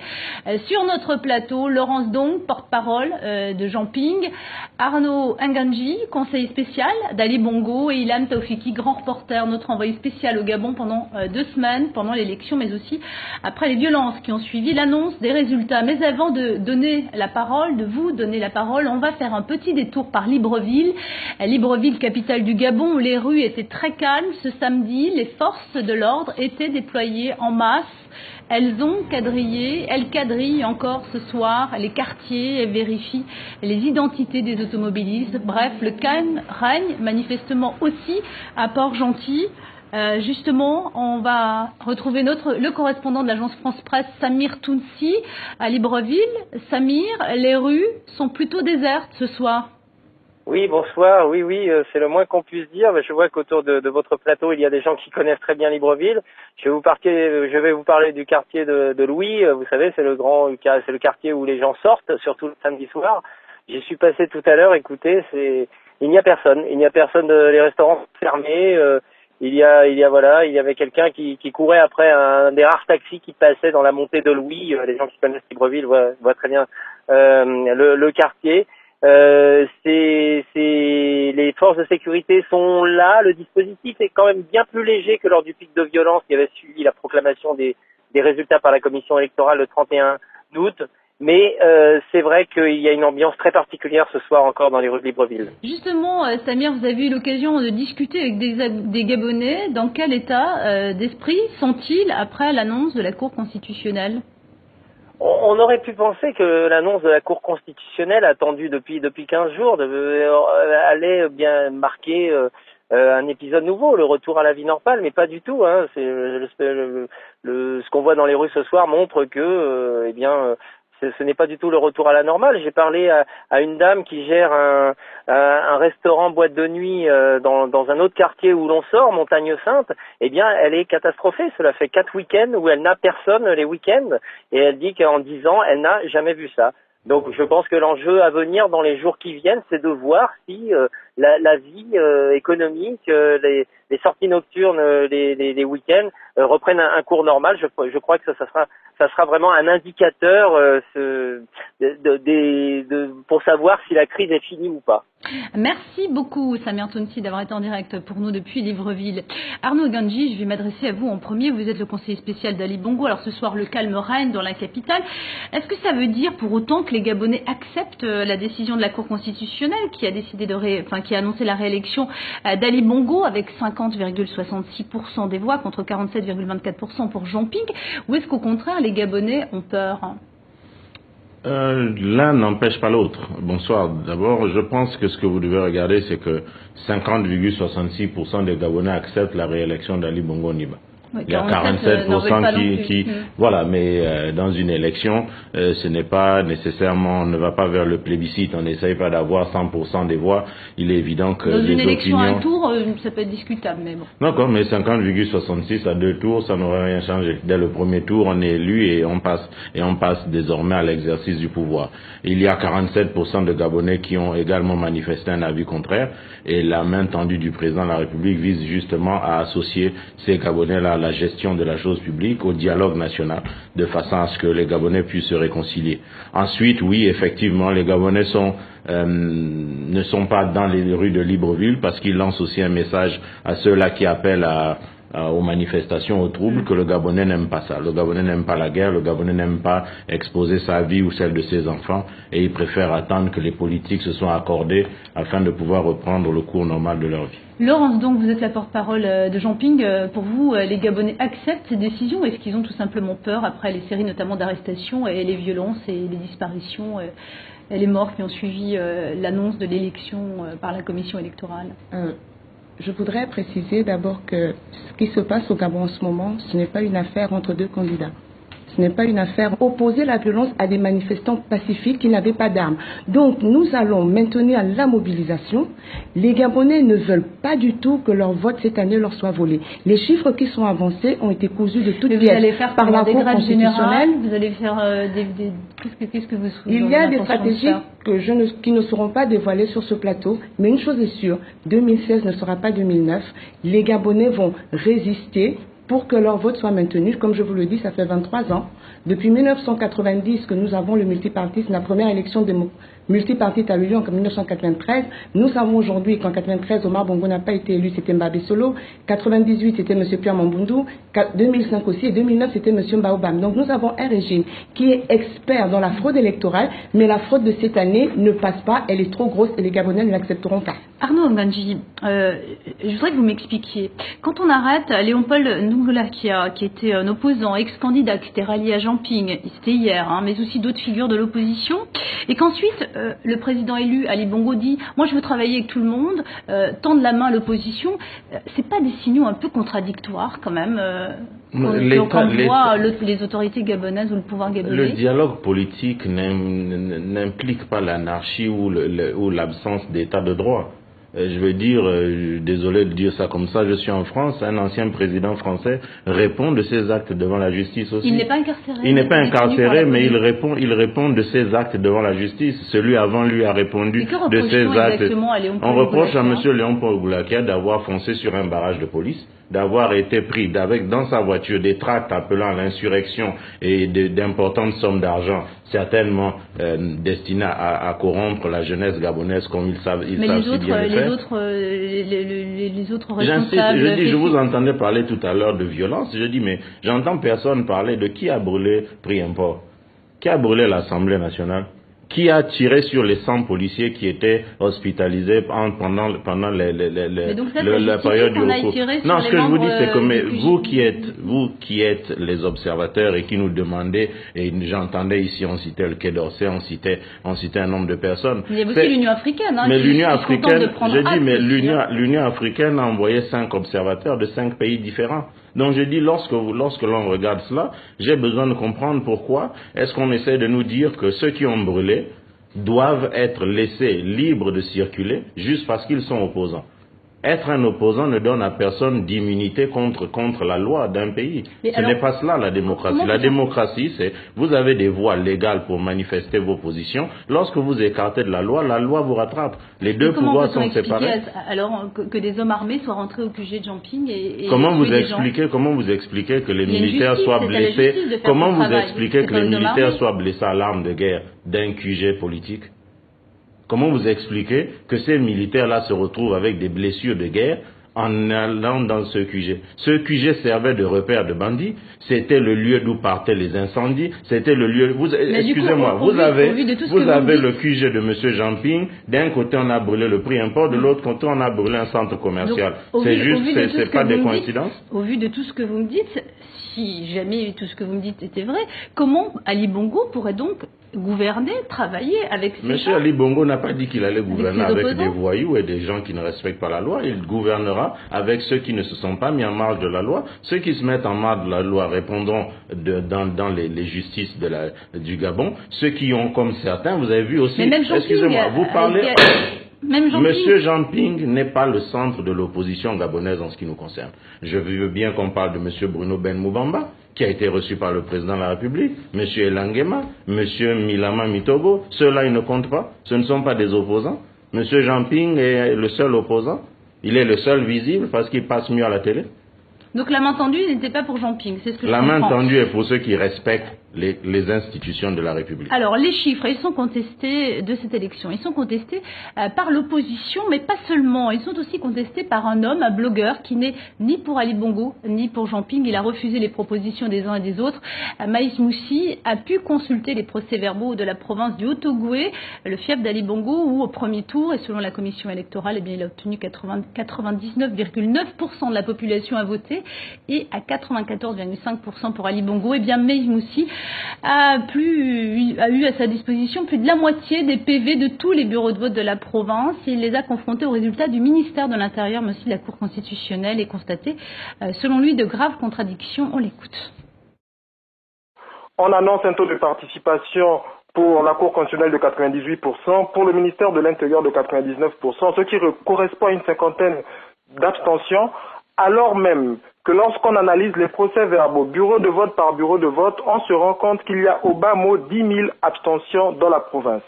Sur notre plateau, Laurence Dong, porte-parole de Jean Ping, Arnaud Nganji, conseiller spécial d'Ali Bongo, et Ilham Taoufiki, grand reporter, notre envoyé spécial au Gabon pendant 2 semaines, pendant l'élection, mais aussi après les violences qui ont suivi l'annonce des résultats. Mais avant de donner la parole, de vous donner la parole, on va faire un petit détour par Libreville. Libreville, capitale du Gabon, où les rues étaient très calmes ce samedi. Les forces de l'ordre étaient déployées en masse. Elles quadrillent encore ce soir les quartiers et vérifient les identités des automobilistes. Bref, le calme règne manifestement aussi à Port-Gentil. Justement, on va retrouver le correspondant de l'agence France-Presse, Samir Tounsi, à Libreville. Samir, les rues sont plutôt désertes ce soir. Oui, bonsoir. Oui, c'est le moins qu'on puisse dire. Je vois qu'autour de votre plateau, il y a des gens qui connaissent très bien Libreville. Je vais vous parler du quartier de Louis. Vous savez, c'est le quartier où les gens sortent, surtout le samedi soir. J'y suis passé tout à l'heure. Écoutez, il n'y a personne. Les restaurants sont fermés. Il y avait quelqu'un qui courait après un des rares taxis qui passait dans la montée de Louis. Les gens qui connaissent Libreville voient très bien le quartier. Les forces de sécurité sont là. Le dispositif est quand même bien plus léger que lors du pic de violence qui avait suivi la proclamation des résultats par la commission électorale le 31 août. Mais c'est vrai qu'il y a une ambiance très particulière ce soir encore dans les rues de Libreville. Justement, Samir, vous avez eu l'occasion de discuter avec des Gabonais. Dans quel état d'esprit sont-ils après l'annonce de la Cour constitutionnelle ? On aurait pu penser que l'annonce de la Cour constitutionnelle, attendue depuis 15 jours, allait bien marquer un épisode nouveau, le retour à la vie normale, mais pas du tout. Ce qu'on voit dans les rues ce soir montre que, ce n'est pas du tout le retour à la normale. J'ai parlé à une dame qui gère un restaurant boîte de nuit dans un autre quartier où l'on sort, Montagne Sainte. Eh bien, elle est catastrophée. Cela fait 4 week-ends où elle n'a personne les week-ends et elle dit qu'en 10 ans, elle n'a jamais vu ça. Donc je pense que l'enjeu à venir dans les jours qui viennent, c'est de voir si la vie économique, les sorties nocturnes, les week-ends reprennent un cours normal. Je crois que ça sera vraiment un indicateur pour savoir si la crise est finie ou pas. Merci beaucoup Samir Tounsi d'avoir été en direct pour nous depuis Libreville. Arnaud Gandji, je vais m'adresser à vous en premier. Vous êtes le conseiller spécial d'Ali Bongo. Alors ce soir, le calme règne dans la capitale. Est-ce que ça veut dire pour autant que les Gabonais acceptent la décision de la Cour constitutionnelle qui a décidé qui a annoncé la réélection d'Ali Bongo avec 50,66% des voix contre 47,24% pour Jean Ping? Ou est-ce qu'au contraire, les Gabonais ont peur? L'un n'empêche pas l'autre. Bonsoir. D'abord, je pense que ce que vous devez regarder, c'est que 50,66% des Gabonais acceptent la réélection d'Ali Bongo Ondimba. Oui, il y a 47% qui voilà, mais dans une élection, ce n'est pas nécessairement, on ne va pas vers le plébiscite, on n'essaye pas d'avoir 100% des voix. Il est évident que dans une élection opinions... à un tour, ça peut être discutable, mais bon. D'accord, mais 50,66 à 2 tours, ça n'aurait rien changé. Dès le premier tour, on est élu et on passe désormais à l'exercice du pouvoir. Il y a 47% de Gabonais qui ont également manifesté un avis contraire, et la main tendue du président de la République vise justement à associer ces Gabonais-là la gestion de la chose publique, au dialogue national, de façon à ce que les Gabonais puissent se réconcilier. Ensuite, oui, effectivement, les Gabonais ne sont pas dans les rues de Libreville parce qu'ils lancent aussi un message à ceux-là qui appellent aux manifestations, aux troubles, que le Gabonais n'aime pas ça. Le Gabonais n'aime pas la guerre, le Gabonais n'aime pas exposer sa vie ou celle de ses enfants, et il préfère attendre que les politiques se soient accordés afin de pouvoir reprendre le cours normal de leur vie. Laurence, donc vous êtes la porte-parole de Jean Ping. Pour vous, les Gabonais acceptent ces décisions? Est-ce qu'ils ont tout simplement peur après les séries notamment d'arrestations et les violences et les disparitions et les morts qui ont suivi l'annonce de l'élection par la commission électorale? Je voudrais préciser d'abord que ce qui se passe au Gabon en ce moment, ce n'est pas une affaire entre deux candidats. Ce n'est pas une affaire opposer la violence à des manifestants pacifiques qui n'avaient pas d'armes. Donc nous allons maintenir la mobilisation. Les Gabonais ne veulent pas du tout que leur vote cette année leur soit volé. Les chiffres qui sont avancés ont été cousus de toutes pièces par la Cour constitutionnelle. Vous allez faire qu'est-ce que vous souhaitez? Il y a des stratégies qui ne seront pas dévoilées sur ce plateau, mais une chose est sûre, 2016 ne sera pas 2009. Les Gabonais vont résister pour que leur vote soit maintenu. Comme je vous le dis, ça fait 23 ans. Depuis 1990 que nous avons le multipartisme, la première élection multipartite a eu lieu en 1993. Nous savons aujourd'hui qu'en 1993, Omar Bongo n'a pas été élu, c'était Mbabé Solo. 1998, c'était M. Pierre Mambundu. 2005 aussi, et 2009, c'était M. Mbaobam. Donc nous avons un régime qui est expert dans la fraude électorale, mais la fraude de cette année ne passe pas, elle est trop grosse et les Gabonais ne l'accepteront pas. Arnaud Ngandji, je voudrais que vous m'expliquiez. Quand on arrête Léopold Ndungula, qui était un opposant, ex-candidat, qui était rallié à Jean Ping, c'était hier, mais aussi d'autres figures de l'opposition, et qu'ensuite le président élu Ali Bongo dit « moi je veux travailler avec tout le monde, tendre la main à l'opposition », c'est pas des signaux un peu contradictoires quand même quand on voit les autorités gabonaises ou le pouvoir gabonais? Le dialogue politique n'implique pas l'anarchie ou l'absence d'état de droit. Je veux dire, désolé de dire ça comme ça, je suis en France, un ancien président français répond de ses actes devant la justice aussi. Il n'est pas incarcéré. Il n'est pas incarcéré, mais il répond de ses actes devant la justice. Celui avant lui a répondu de ses actes. On reproche à M. Léopold Boulakia d'avoir foncé sur un barrage de police, d'avoir été pris avec dans sa voiture des tracts appelant à l'insurrection et d'importantes sommes d'argent, certainement destinées à corrompre la jeunesse gabonaise comme ils savent si bien le faire. Les autres responsables... Je vous entendais parler tout à l'heure de violence. Je dis, mais j'entends personne parler de qui a brûlé Prix-Import, qui a brûlé l'Assemblée nationale, qui a tiré sur les 100 policiers qui étaient hospitalisés pendant la période du recours. Non, ce que je vous dis, c'est que vous qui êtes les observateurs et qui nous demandez, et j'entendais ici, on citait le Quai d'Orsay, on citait un nombre de personnes. Il y a aussi l'Union africaine. Mais l'Union africaine, l'Union africaine a envoyé 5 observateurs de 5 pays différents. Donc je dis, lorsque l'on regarde cela, j'ai besoin de comprendre pourquoi est-ce qu'on essaie de nous dire que ceux qui ont brûlé doivent être laissés libres de circuler juste parce qu'ils sont opposants. Être un opposant ne donne à personne d'immunité contre la loi d'un pays. Ce n'est pas cela la démocratie. La démocratie, c'est vous avez des voies légales pour manifester vos positions. Lorsque vous écartez de la loi vous rattrape. Les deux pouvoirs sont séparés. Alors que des hommes armés soient rentrés au QG de Jean-Ping et comment vous expliquez que les militaires soient blessés? Comment vous expliquez que les militaires soient blessés à l'arme de guerre d'un QG politique? Comment vous expliquez que ces militaires-là se retrouvent avec des blessures de guerre en allant dans ce QG? Ce QG servait de repère de bandits, c'était le lieu d'où partaient les incendies, c'était le lieu... Excusez-moi, vous avez le QG de M. Jean-Ping, d'un côté on a brûlé le prix import, de l'autre côté on a brûlé un centre commercial. C'est pas des coïncidences? Au vu de tout ce que vous me dites, si jamais tout ce que vous me dites était vrai, comment Ali Bongo pourrait donc gouverner, travailler avec ces gens? Monsieur Ali Bongo n'a pas dit qu'il allait gouverner avec des voyous et des gens qui ne respectent pas la loi. Il gouvernera avec ceux qui ne se sont pas mis en marge de la loi. Ceux qui se mettent en marge de la loi répondront dans les justices du Gabon. Ceux qui ont, comme certains, vous avez vu aussi... Excusez-moi, vous parlez... Monsieur Jean-Ping n'est pas le centre de l'opposition gabonaise en ce qui nous concerne. Je veux bien qu'on parle de Monsieur Bruno Ben Moubamba, qui a été reçu par le président de la République, Monsieur Elangema, Monsieur Milama Mitogo. Ceux-là, ils ne comptent pas. Ce ne sont pas des opposants. Monsieur Jean-Ping est le seul opposant. Il est le seul visible parce qu'il passe mieux à la télé. Donc la main tendue n'était pas pour Jean-Ping, c'est ce que je comprends. La main tendue est pour ceux qui respectent les institutions de la République. Alors les chiffres, ils sont contestés de cette élection. Ils sont contestés par l'opposition, mais pas seulement. Ils sont aussi contestés par un homme, un blogueur, qui n'est ni pour Ali Bongo, ni pour Jean-Ping. Il a refusé les propositions des uns et des autres. Maïs Moussi a pu consulter les procès-verbaux de la province du Haut-Ogooué, le fief d'Ali Bongo, où au premier tour, et selon la commission électorale, eh bien, il a obtenu 99,9% de la population a voté, et à 94,5% pour Ali Bongo. Eh bien, Maïs Moussi a eu à sa disposition plus de la moitié des PV de tous les bureaux de vote de la province. Il les a confrontés aux résultats du ministère de l'Intérieur, mais aussi de la Cour constitutionnelle, et constaté, selon lui, de graves contradictions. On l'écoute. On annonce un taux de participation pour la Cour constitutionnelle de 98%, pour le ministère de l'Intérieur de 99%, ce qui correspond à une cinquantaine d'abstentions, alors même que lorsqu'on analyse les procès-verbaux, bureau de vote par bureau de vote, on se rend compte qu'il y a au bas mot 10 000 abstentions dans la province.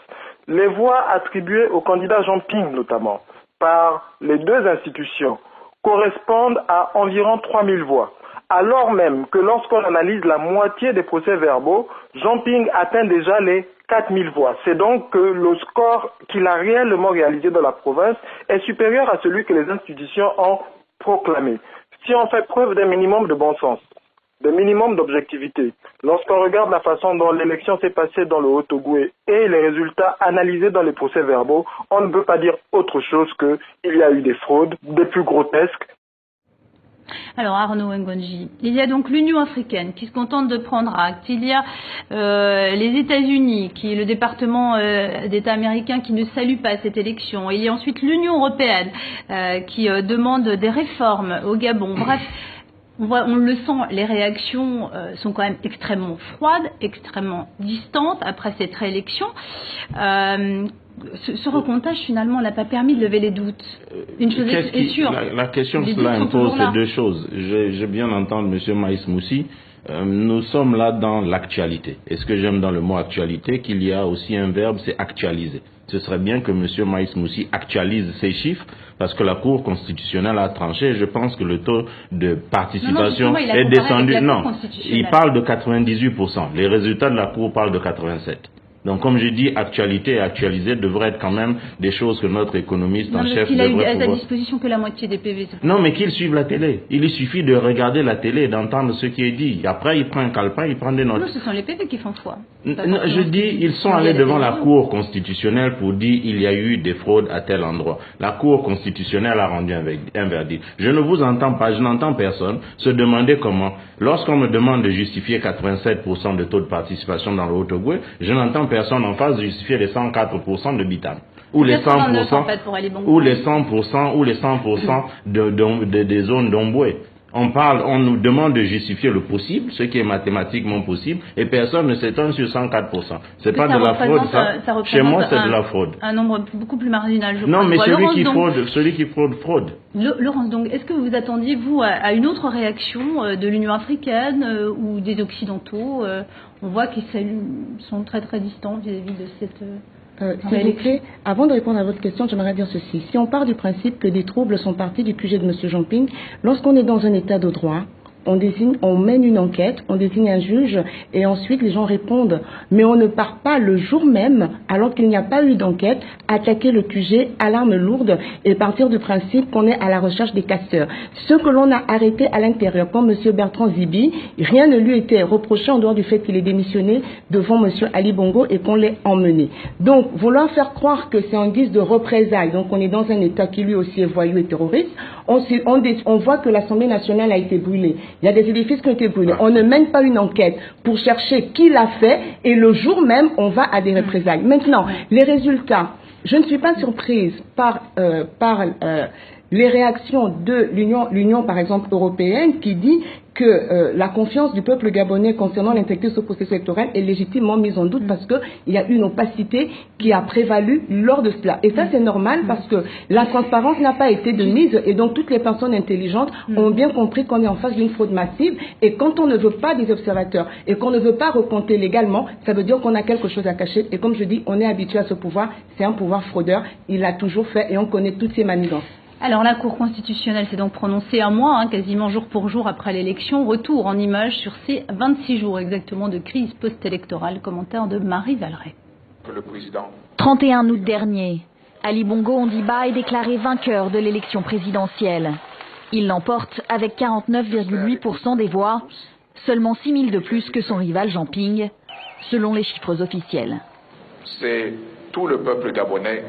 Les voix attribuées au candidat Jean-Ping, notamment, par les deux institutions, correspondent à environ 3 000 voix. Alors même que lorsqu'on analyse la moitié des procès-verbaux, Jean-Ping atteint déjà les 4 000 voix. C'est donc que le score qu'il a réellement réalisé dans la province est supérieur à celui que les institutions ont proclamé. Si on fait preuve d'un minimum de bon sens, d'un minimum d'objectivité, lorsqu'on regarde la façon dont l'élection s'est passée dans le Haut-Ogooué et les résultats analysés dans les procès-verbaux, on ne peut pas dire autre chose qu'il y a eu des fraudes, des plus grotesques. Alors Arnaud Ngonji, il y a donc l'Union africaine qui se contente de prendre acte, il y a les États-Unis, qui est le département d'État américain qui ne salue pas cette élection, il y a ensuite l'Union européenne qui demande des réformes au Gabon. Bref, on le sent, les réactions sont quand même extrêmement froides, extrêmement distantes après cette réélection. Ce recomptage, finalement, n'a pas permis de lever les doutes. Une chose est sûre. La question que cela impose, c'est deux choses. J'ai bien entendu M. Maïs Moussi. Nous sommes là dans l'actualité. Et ce que j'aime dans le mot actualité, qu'il y a aussi un verbe, c'est actualiser. Ce serait bien que M. Maïs Moussi actualise ces chiffres, parce que la Cour constitutionnelle a tranché. Je pense que le taux de participation est descendu. Non, il parle de 98%. Les résultats de la Cour parlent de 87%. Donc, comme je dis, actualité et actualiser devraient être quand même des choses que notre économiste en chef devrait pouvoir... Il a à sa disposition que la moitié des PV. Non, mais qu'il suive la télé. Il lui suffit de regarder la télé et d'entendre ce qui est dit. Après, il prend un calepin, il prend des notes. Non, ce sont les PV qui font foi. Non, je dis, ils sont allés devant la Cour constitutionnelle pour dire il y a eu des fraudes à tel endroit. La Cour constitutionnelle a rendu un verdict. Je ne vous entends pas, je n'entends personne se demander comment. Lorsqu'on me demande de justifier 87% de taux de participation dans le Haut-Ogooué, je n'entends personne en face justifier les 104% de Bitam. Ou les 100%, ou les 100%, ou les 100% des zones d'Omboué. On nous demande de justifier le possible, ce qui est mathématiquement possible, et personne ne s'étonne sur 100%. C'est pas de la fraude, ça. Chez moi, c'est de la fraude. Un nombre beaucoup plus marginal, je crois. Non, mais celui qui fraude. Laurence, donc, est-ce que vous vous attendiez, vous, à une autre réaction de l'Union africaine ou des Occidentaux? On voit qu'ils sont très très distants vis-à-vis de cette... S'il vous plaît, avant de répondre à votre question, j'aimerais dire ceci. Si on part du principe que des troubles sont partis du QG de M. Jean-Ping, lorsqu'on est dans un état de droit, on mène une enquête, on désigne un juge et ensuite les gens répondent. Mais on ne part pas le jour même, alors qu'il n'y a pas eu d'enquête, attaquer le QG à l'arme lourde et partir du principe qu'on est à la recherche des casseurs. Ce que l'on a arrêté à l'intérieur, comme M. Bertrand Zibi, rien ne lui était reproché en dehors du fait qu'il ait démissionné devant M. Ali Bongo et qu'on l'ait emmené. Donc, vouloir faire croire que c'est en guise de représailles, donc on est dans un État qui lui aussi est voyou et terroriste, on voit que l'Assemblée nationale a été brûlée. Il y a des édifices qui ont été brûlés. On ne mène pas une enquête pour chercher qui l'a fait et le jour même, on va à des représailles. Maintenant, les résultats, je ne suis pas surprise par les réactions de l'Union, par exemple, européenne, qui dit que la confiance du peuple gabonais concernant l'intégrité de ce processus électoral est légitimement mise en doute parce qu'il y a une opacité qui a prévalu lors de cela. Et ça, c'est normal parce que la transparence n'a pas été de mise et donc toutes les personnes intelligentes ont bien compris qu'on est en face d'une fraude massive et quand on ne veut pas des observateurs et qu'on ne veut pas recompter légalement, ça veut dire qu'on a quelque chose à cacher et comme je dis, on est habitué à ce pouvoir, c'est un pouvoir fraudeur, il l'a toujours fait et on connaît toutes ses manigances. Alors la Cour constitutionnelle s'est donc prononcée un mois, quasiment jour pour jour après l'élection. Retour en images sur ces 26 jours exactement de crise post-électorale. Commentaire de Marie Valeret. 31 août dernier, Ali Bongo Ondimba est déclaré vainqueur de l'élection présidentielle. Il l'emporte avec 49,8% des voix, seulement 6 000 de plus que son rival Jean Ping, selon les chiffres officiels. C'est tout le peuple gabonais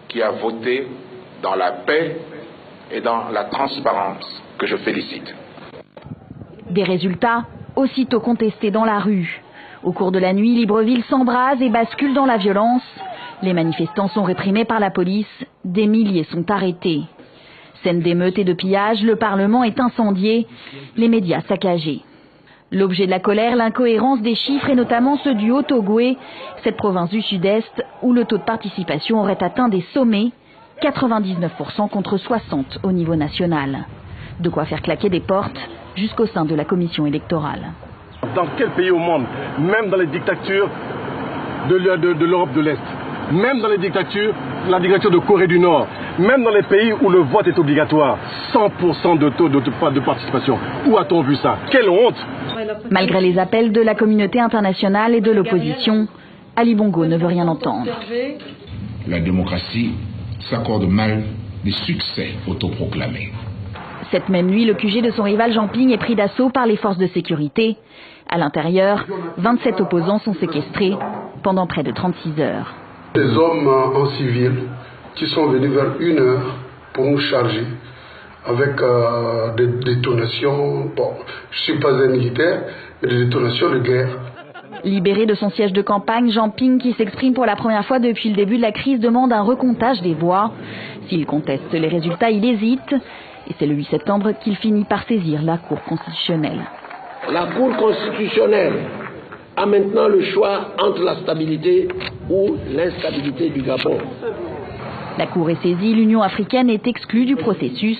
qui a voté dans la paix et dans la transparence que je félicite. Des résultats aussitôt contestés dans la rue. Au cours de la nuit, Libreville s'embrase et bascule dans la violence. Les manifestants sont réprimés par la police, des milliers sont arrêtés. Scène d'émeutes et de pillage, le Parlement est incendié, les médias saccagés. L'objet de la colère, l'incohérence des chiffres et notamment ceux du Haut-Ogooué, cette province du sud-est où le taux de participation aurait atteint des sommets, 99% contre 60% au niveau national. De quoi faire claquer des portes jusqu'au sein de la commission électorale. Dans quel pays au monde, même dans les dictatures de l'Europe de l'Est, même dans les dictatures, la dictature de Corée du Nord, même dans les pays où le vote est obligatoire, 100% de taux de participation. Où a-t-on vu ça? Quelle honte! Malgré les appels de la communauté internationale et de l'opposition, Ali Bongo ne veut rien entendre. La démocratie s'accorde mal des succès autoproclamés. Cette même nuit, le QG de son rival Jean Ping est pris d'assaut par les forces de sécurité. À l'intérieur, 27 opposants sont séquestrés pendant près de 36 heures. Des hommes en civil qui sont venus vers 1 heure pour nous charger avec des détonations. Bon, je ne suis pas un militaire, mais des détonations de guerre. Libéré de son siège de campagne, Jean Ping, qui s'exprime pour la première fois depuis le début de la crise, demande un recomptage des voix. S'il conteste les résultats, il hésite. Et c'est le 8 septembre qu'il finit par saisir la Cour constitutionnelle. La Cour constitutionnelle a maintenant le choix entre la stabilité ou l'instabilité du Gabon. La Cour est saisie, l'Union africaine est exclue du processus.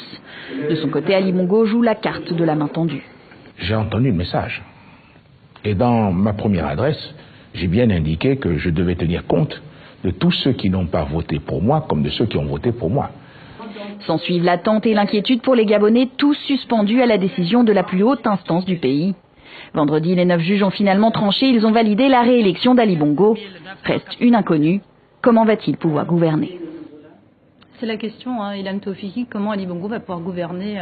De son côté, Ali Bongo joue la carte de la main tendue. J'ai entendu le message. Et dans ma première adresse, j'ai bien indiqué que je devais tenir compte de tous ceux qui n'ont pas voté pour moi comme de ceux qui ont voté pour moi. S'ensuivent l'attente et l'inquiétude pour les Gabonais, tous suspendus à la décision de la plus haute instance du pays. Vendredi, les 9 juges ont finalement tranché, ils ont validé la réélection d'Ali Bongo. Reste une inconnue, comment va-t-il pouvoir gouverner? C'est la question, Ilham Taoufiki, comment Ali Bongo va pouvoir gouverner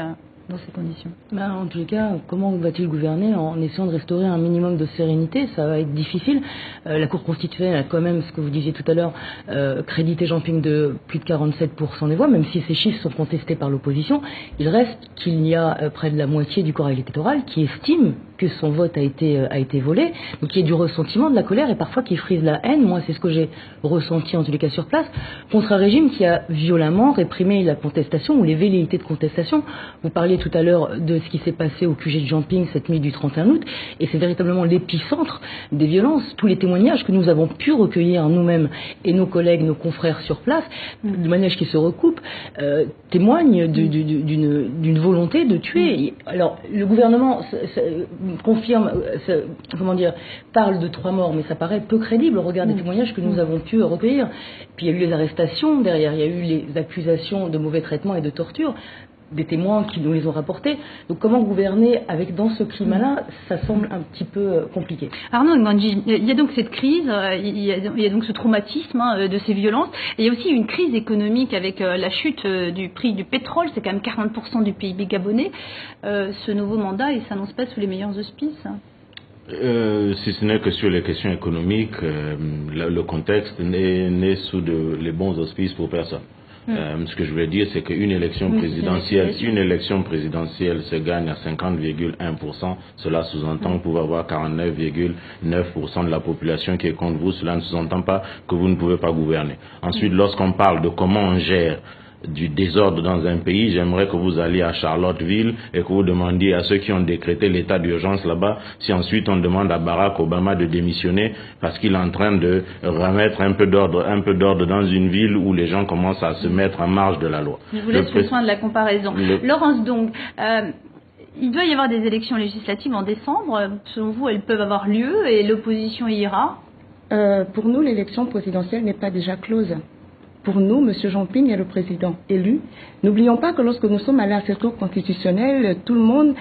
dans ces conditions? En tous les cas, comment va-t-il gouverner en essayant de restaurer un minimum de sérénité? Ça va être difficile. La Cour constitutionnelle a quand même, ce que vous disiez tout à l'heure, crédité Jean Ping de plus de 47% des voix, même si ces chiffres sont contestés par l'opposition. Il reste qu'il y a près de la moitié du corps électoral qui estime que son vote a été volé, donc qu'il y a du ressentiment, de la colère et parfois qui frise la haine. Moi, c'est ce que j'ai ressenti en tous les cas sur place, contre un régime qui a violemment réprimé la contestation ou les velléités de contestation. Vous parliez parlé tout à l'heure de ce qui s'est passé au QG de Jamping cette nuit du 31 août, et c'est véritablement l'épicentre des violences. Tous les témoignages que nous avons pu recueillir nous-mêmes et nos collègues, nos confrères sur place, de manière qui se recoupent, témoignent d'une volonté de tuer. Alors, le gouvernement confirme, parle de 3 morts, mais ça paraît peu crédible au regard des témoignages que nous avons pu recueillir. Puis il y a eu les arrestations derrière, il y a eu les accusations de mauvais traitements et de torture, des témoins qui nous les ont rapportés. Donc comment gouverner dans ce climat-là, ça semble un petit peu compliqué. Arnaud Ngandji, il y a donc cette crise, il y a donc ce traumatisme de ces violences, et il y a aussi une crise économique avec la chute du prix du pétrole, c'est quand même 40% du PIB gabonais. Ce nouveau mandat, il ne s'annonce pas sous les meilleurs auspices. Si ce n'est que sur les questions économiques, le contexte n'est sous les bons auspices pour personne. Ce que je veux dire, c'est qu'une élection présidentielle, se gagne à 50,1%. Cela sous-entend que vous pouvez avoir 49,9% de la population qui est contre vous. Cela ne sous-entend pas que vous ne pouvez pas gouverner. Ensuite, lorsqu'on parle de comment on gère du désordre dans un pays, j'aimerais que vous alliez à Charlottesville et que vous demandiez à ceux qui ont décrété l'état d'urgence là-bas si ensuite on demande à Barack Obama de démissionner parce qu'il est en train de remettre un peu d'ordre dans une ville où les gens commencent à se mettre en marge de la loi. Je vous laisse le soin de la comparaison. Laurence, donc, il doit y avoir des élections législatives en décembre. Selon vous, elles peuvent avoir lieu et l'opposition y ira? Pour nous, l'élection présidentielle n'est pas déjà close. Pour nous, M. Jamping est le président élu. N'oublions pas que lorsque nous sommes allés à cette cour constitutionnelle, tout le monde